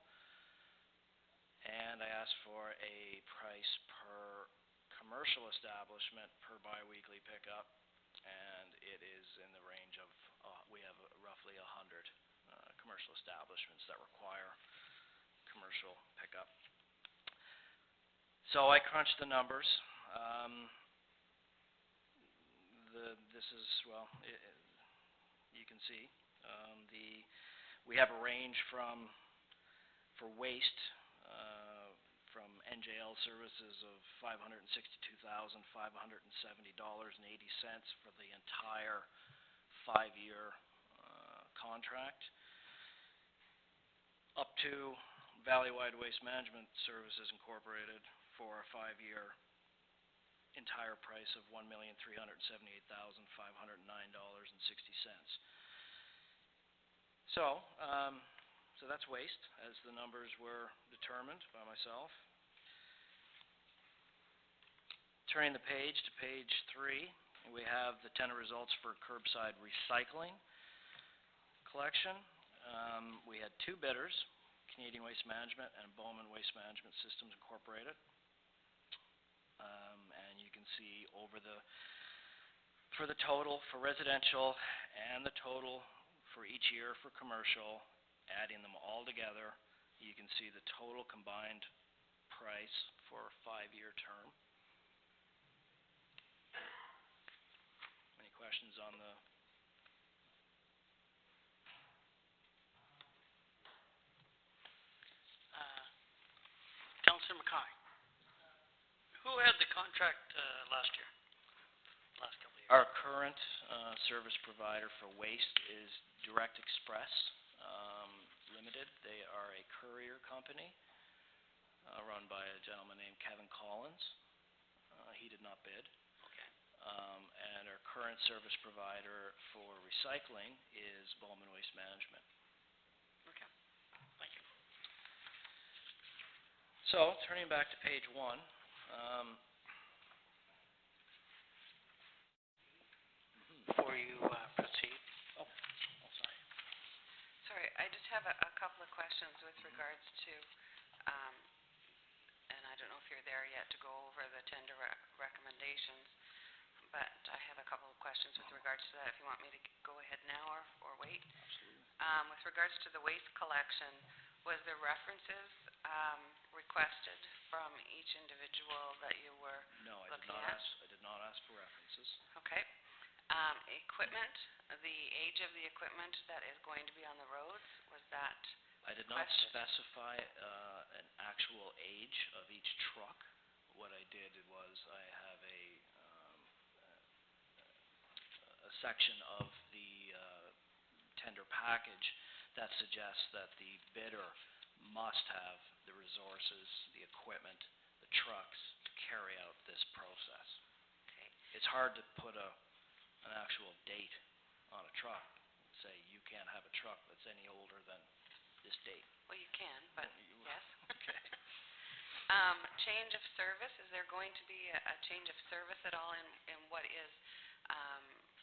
and I asked for a price per commercial establishment per biweekly pickup, and it is in the range of, we have roughly 100 commercial establishments that require commercial pickup. So I crunched the numbers. This is, well, you can see, we have a range for waste from NJL services of $562,570.80 for the entire 5-year contract, up to Valley-Wide Waste Management Services Incorporated for a 5-year entire price of $1,378,509.60. So that's waste, as the numbers were determined by myself. Turning the page to page 3, we have the tender results for curbside recycling collection. We had 2 bidders, Canadian Waste Management and Bowman Waste Management Systems Incorporated. And you can see for the total for residential and the total for each year for commercial, adding them all together, you can see the total combined price for a 5-year term. Any questions on the... Councillor Mackay, who had the contract last year? Last couple of years? Our current service provider for waste is Direct Express Limited. They are a courier company run by a gentleman named Kevin Collins. He did not bid. Okay. And our current service provider for recycling is Bowman Waste Management. Okay. Thank you. So, turning back to page 1, Before you proceed. Oh, sorry. Sorry, I just have a couple of questions with regards to, and I don't know if you're there yet to go over the tender recommendations, but I have a couple of questions with regards to that, if you want me to go ahead now or wait. Absolutely. With regards to the waste collection, was there references requested from each individual that you were No, I looking at? did not ask for references. Okay. Equipment, the age of the equipment that is going to be on the roads, was that I did not requested? specify an actual age of each truck. What I did was I have a section of the tender package that suggests that the bidder must have the resources, the equipment, the trucks to carry out this process. Okay. It's hard to put an actual date on a truck and say you can't have a truck that's any older than this date. Well, you can, but yes. Okay. Change of service, is there going to be a change of service at all in what is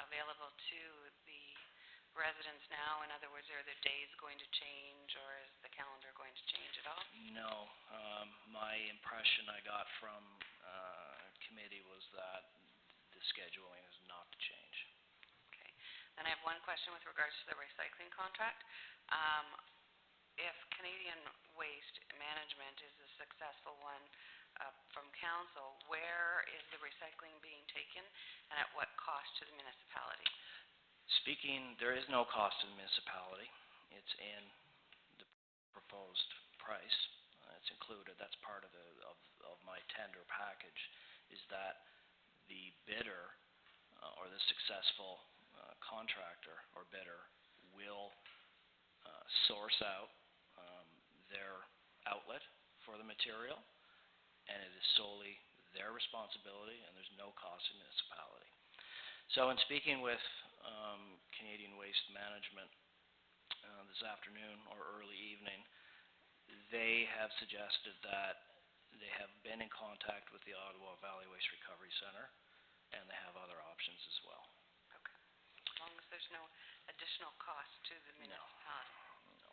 available to the residents now? In other words, are the days going to change, or is the calendar going to change at all? No. My impression I got from committee was that the scheduling is not to change. Okay. Then I have one question with regards to the recycling contract. If Canadian Waste Management is a successful one from council, where is the recycling being taken, and at what cost to the municipality? There is no cost to the municipality. It's in the proposed price. It's included. That's part of my tender package, is that the bidder or the successful contractor or bidder will source out their outlet for the material, and it is solely their responsibility, and there's no cost to the municipality. So in speaking with Canadian Waste Management this afternoon or early evening, they have suggested that they have been in contact with the Ottawa Valley Waste Recovery Center, and they have other options as well. Okay. As long as there's no additional cost to the municipality. No.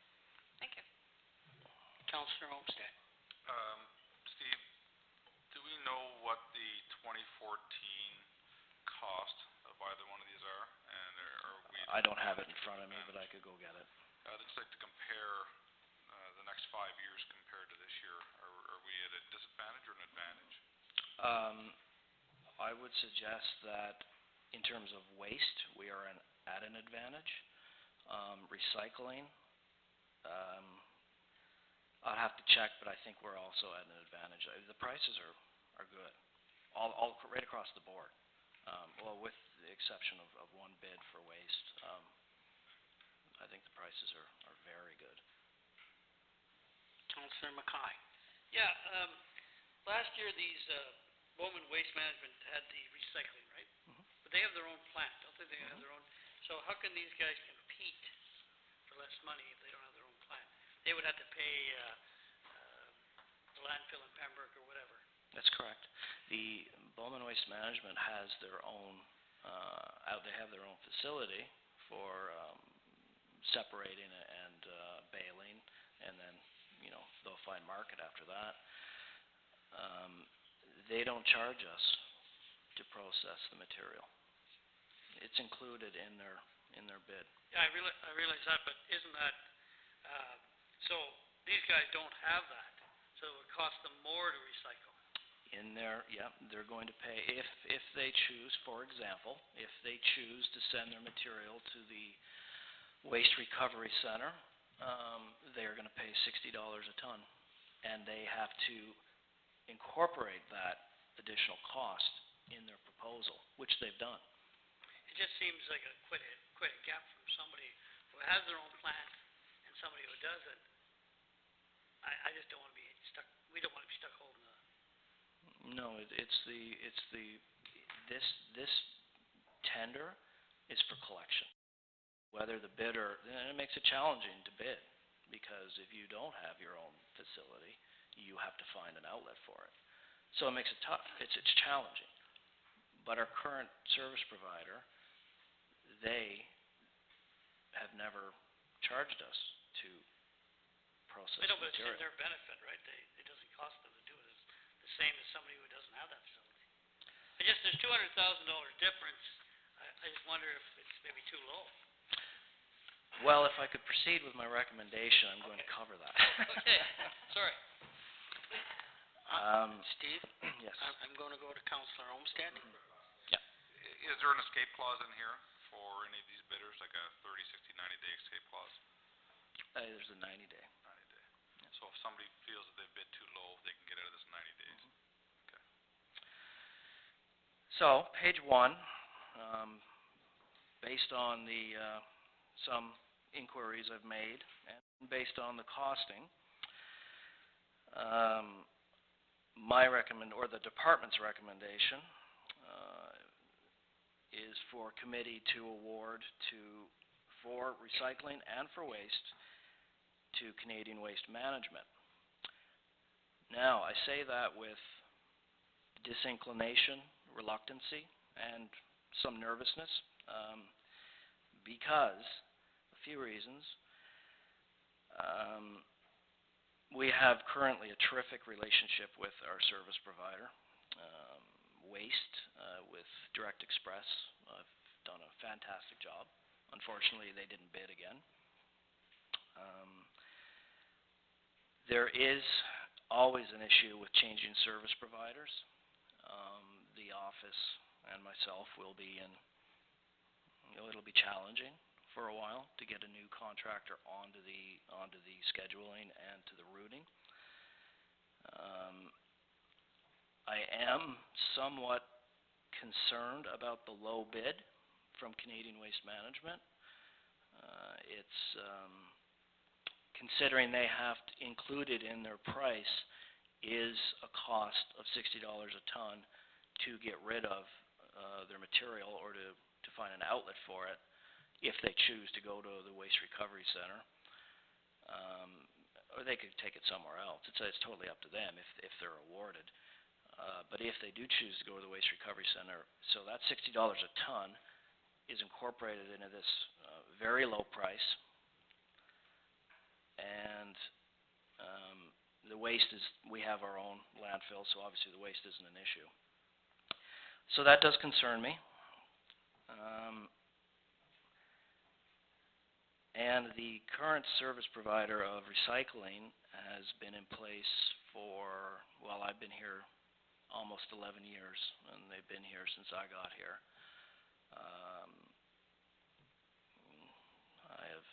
Thank you. Councillor Olmsted. Steve, do we know what the 2014 cost of either one of these are? And are we... I don't have it in front of me, but I could go get it. I'd just like to compare the next 5 years compared to this year. Are we at a disadvantage or an advantage? I would suggest that in terms of waste, we are at an advantage. Recycling, I'll have to check, but I think we're also at an advantage. The prices are good, all right across the board. Well, with the exception of one bid for waste, I think the prices are very good. Councillor Mackay. Yeah, last year these, Bowman Waste Management had the recycling, right? Mhm. But they have their own plant, don't they? They have their own, so how can these guys compete for less money if they don't have their own plant? They would have to pay, the landfill in Pembroke or whatever. That's correct. The Bowman Waste Management has their own, they have their own facility for separating and baling, and then, they'll find market after that. They don't charge us to process the material. It's included in their bid. Yeah, I realize that, but isn't that, so these guys don't have that, so it would cost them more to recycle. They're going to pay, if they choose, for example, if they choose to send their material to the Waste Recovery Center, they're going to pay $60 a ton, and they have to incorporate that additional cost in their proposal, which they've done. It just seems like quite a gap from somebody who has their own plant and somebody who doesn't. I just don't want to be stuck, we don't want to be stuck holding the... No, this tender is for collection. Whether the bidder, and it makes it challenging to bid, because if you don't have your own facility, you have to find an outlet for it. So it makes it tough. It's challenging. But our current service provider, they have never charged us to process I know, but material. it's in their benefit, right? It doesn't cost them to do it. It's the same as somebody who doesn't have that facility. There's $200,000 difference. I just wonder if it's maybe too low. Well, if I could proceed with my recommendation, I'm going to cover that. Okay, sorry. Steve? Yes. I'm going to go to Councillor Olmsted. Is there an escape clause in here for any of these bidders, like a 30, 60, 90-day escape clause? There's a 90-day. 90-day. So if somebody feels that they've bid too low, they can get out of this 90 days. Okay. So, page 1, based on the some inquiries I've made and based on the costing, the department's recommendation is for committee to award for recycling and for waste to Canadian Waste Management. Now, I say that with disinclination, reluctancy, and some nervousness, because a few reasons. We have currently a terrific relationship with our service provider, Waste, with Direct Express. I've done a fantastic job. Unfortunately, they didn't bid again. There is always an issue with changing service providers. The office and myself will be it'll be challenging for a while to get a new contractor onto the scheduling and to the routing. I am somewhat concerned about the low bid from Canadian Waste Management. It's considering they have included in their price is a cost of $60 a ton to get rid of their material or to find an outlet for it if they choose to go to the Waste Recovery Center. or they could take it somewhere else. It's totally up to them if they're awarded. But if they do choose to go to the Waste Recovery Center, so that $60 a ton is incorporated into this very low price, and the waste is, we have our own landfill, so obviously the waste isn't an issue. So that does concern me. And the current service provider of recycling has been in place for, well, I've been here almost 11 years, and they've been here since I got here. I have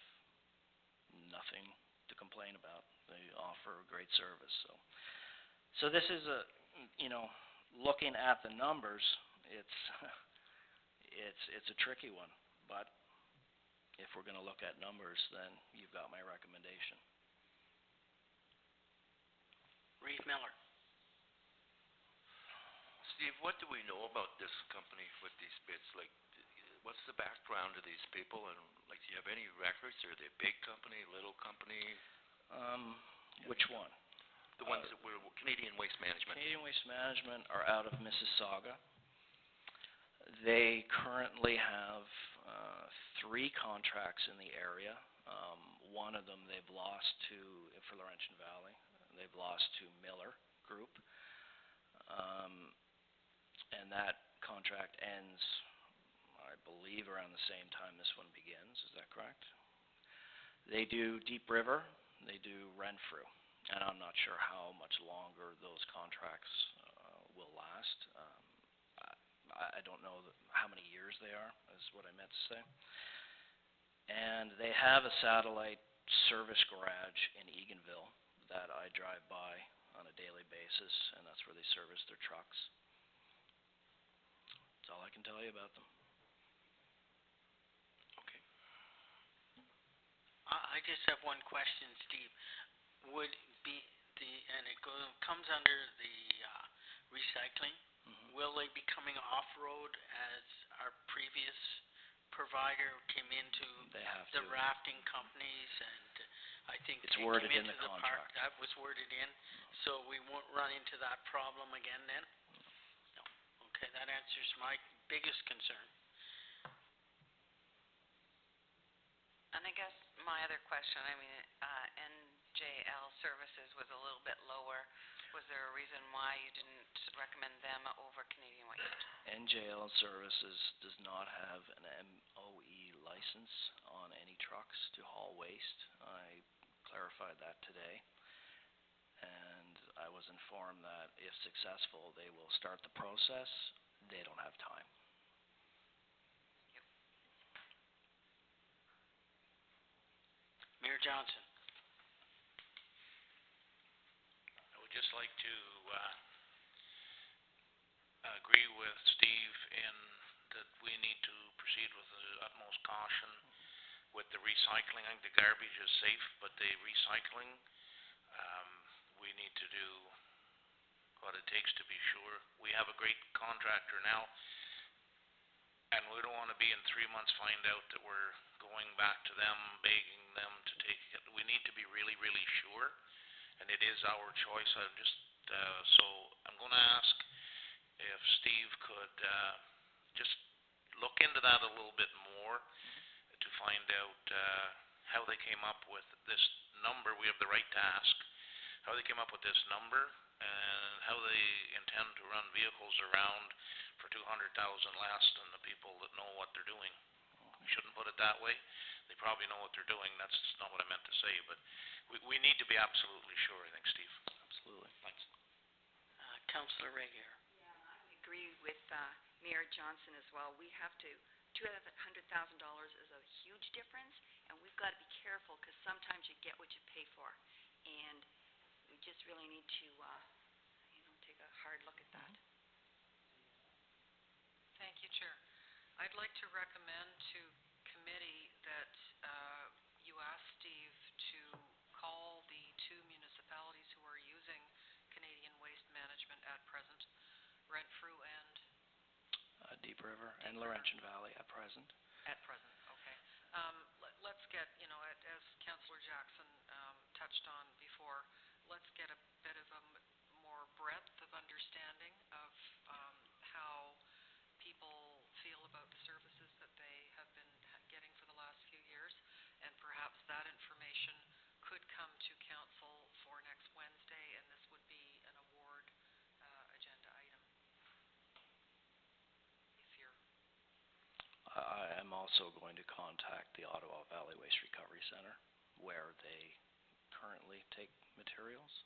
nothing to complain about. They offer great service. So this is a, looking at the numbers, it's a tricky one. But if we're going to look at numbers, then you've got my recommendation. Reeve Miller. Steve, what do we know about this company with these bids? Like, what's the background of these people, and like, do you have any records? Are they a big company, little company? Which one? The ones that were Canadian Waste Management. Canadian Waste Management are out of Mississauga. They currently have 3 contracts in the area. One of them they've lost to, for Laurentian Valley, they've lost to Miller Group. And that contract ends, I believe, around the same time this one begins. Is that correct? They do Deep River, they do Renfrew, and I'm not sure how much longer those contracts will last. I don't know how many years they are, is what I meant to say. And they have a satellite service garage in Eganville that I drive by on a daily basis, and that's where they service their trucks. That's all I can tell you about them. Okay. I just have one question, Steve. Would be and it comes under the recycling. Will they be coming off-road as our previous provider came into the rafting companies, and I think it's they worded came in into the park. contract. That was worded in, so we won't run into that problem again then? No. Okay, that answers my biggest concern. And I guess my other question, NJL Services was a little bit lower. Was there a reason why you didn't recommend them over Canadian Waste? NJL Services does not have an MOE license on any trucks to haul waste. I clarified that today, and I was informed that if successful, they will start the process. They don't have time. Mayor Johnson. I would just like to agree with Steve in that we need to proceed with the utmost caution with the recycling. I think the garbage is safe, but the recycling, we need to do what it takes to be sure. We have a great contractor now, and we don't want to be in 3 months find out that we're going back to them, begging them to take it. We need to be really, really sure, and it is our choice. So I'm going to ask if Steve could just look into that a little bit more to find out how they came up with this number. We have the right to ask how they came up with this number and how they intend to run vehicles around for $200,000 less than the people that know what they're doing. We shouldn't put it that way. They probably know what they're doing. That's not what I meant to say, but we need to be absolutely sure, I think, Steve. Absolutely. Thanks. Councillor Regier. Yeah, I agree with Mayor Johnson as well. We have to, $200,000 is a huge difference, and we've got to be careful because sometimes you get what you pay for. And we just really need to, take a hard look at that. Thank you, Chair. I'd like to recommend to committee that you ask Steve to call the 2 municipalities who are using Canadian Waste Management at present, Renfrew and Deep River and Laurentian Valley at present. At present, okay. Let's get, as Councillor Jackson touched touched on before, let's get a bit of a more breadth of understanding of how people feel about the services that they have been getting for the last few years, and perhaps that information could come to council for next Wednesday, and this would be an award agenda item. If you're... I am also going to contact the Ottawa Valley Waste Recovery Center, where they currently take materials,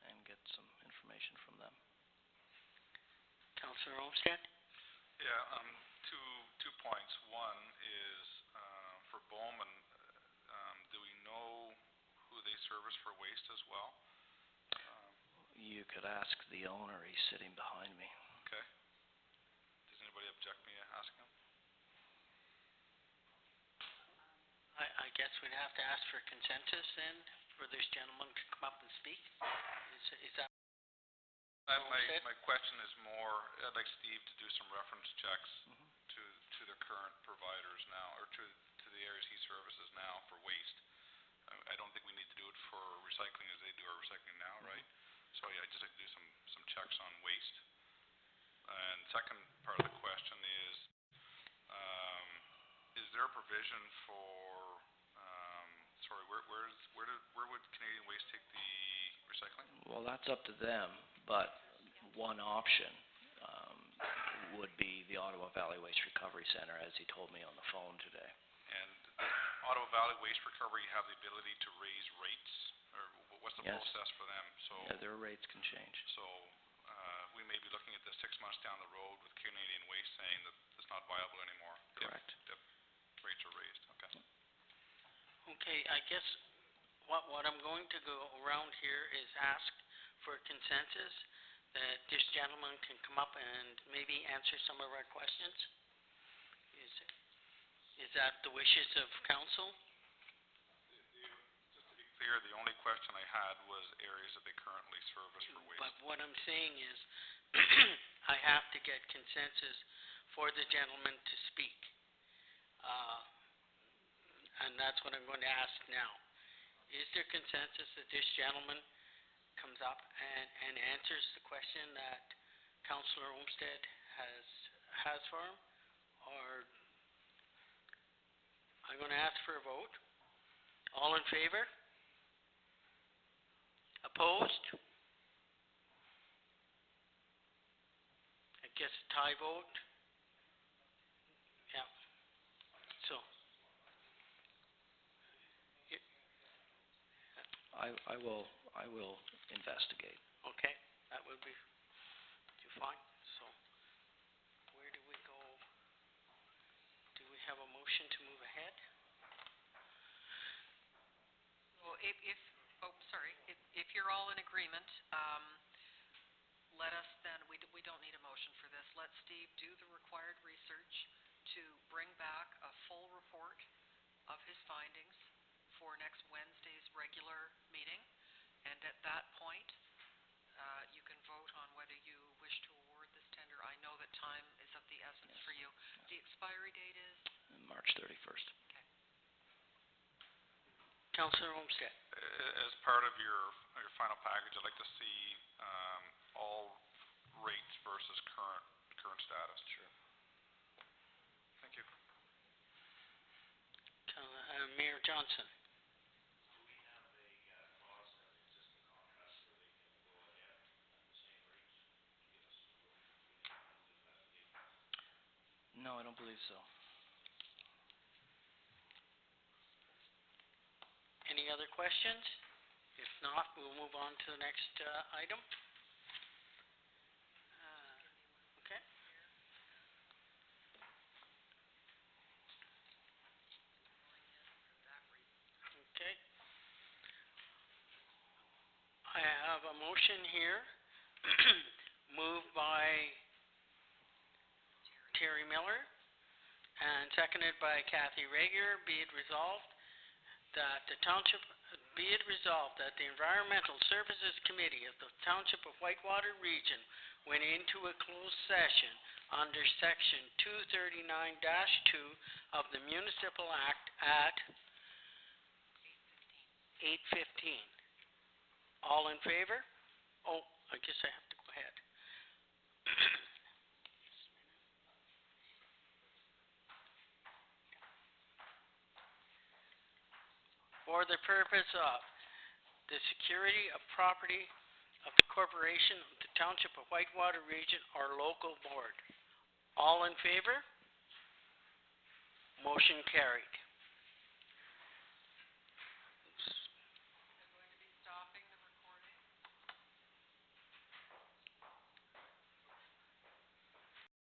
and get some information from them. Councillor Olmsted? Yeah, two points. One is, for Bowman, do we know who they service for waste as well? You could ask the owner. He's sitting behind me. Okay. Does anybody object me asking him? I guess we'd have to ask for consensus then, for this gentleman to come up and speak. Is that... My question is more, I'd like Steve to do some reference checks to the current providers now, or to the areas he services now for waste. I don't think we need to do it for recycling as they do our recycling now, right? So yeah, I'd just like to do some checks on waste. And second part of the question is there a provision for, where would Canadian Waste take the recycling? Well, that's up to them, but one option would be the Ottawa Valley Waste Recovery Center, as he told me on the phone today. And does Ottawa Valley Waste Recovery have the ability to raise rates, or what's the process for them? So yeah, their rates can change. So we may be looking at this 6 months down the road with Canadian Waste saying that it's not viable anymore. Correct. If rates are raised. Okay. Okay, I guess what I'm going to go around here is ask for consensus that this gentleman can come up and maybe answer some of our questions. Is that the wishes of council? Just to be clear, the only question I had was areas that they currently service for waste. But what I'm saying is I have to get consensus for the gentleman to speak. And that's what I'm going to ask now. Is there consensus that this gentleman comes up and answers the question that Councillor Olmsted has for him? Or I'm going to ask for a vote. All in favor? Opposed? I guess a tie vote. Yeah. So I will investigate. okay, that would be fine. So where do we go? Do we have a motion to move ahead? Well, if you're all in agreement, let us then, we don't need a motion for this. Let Steve do the required research to bring back a full report of his findings for next Wednesday's regular meeting, and at that point, you can vote on whether you wish to award this tender. I know that time is of the essence for you. The expiry date is? March 31st. Okay. Councillor Olmsted. As part of your final package, I'd like to see all rates versus current status. Sure. Thank you. Mayor Johnson. No, I don't believe so. Any other questions? If not, we'll move on to the next item. Okay. Okay. I have a motion here, moved by Terry Miller and seconded by Kathy Rager. Be it resolved that the Environmental Services Committee of the Township of Whitewater Region went into a closed session under Section 239-2 of the Municipal Act at 8:15. All in favor? Oh, I guess I have to go ahead. For the purpose of the security of property of the corporation of the Township of Whitewater Region or local board. All in favor? Motion carried.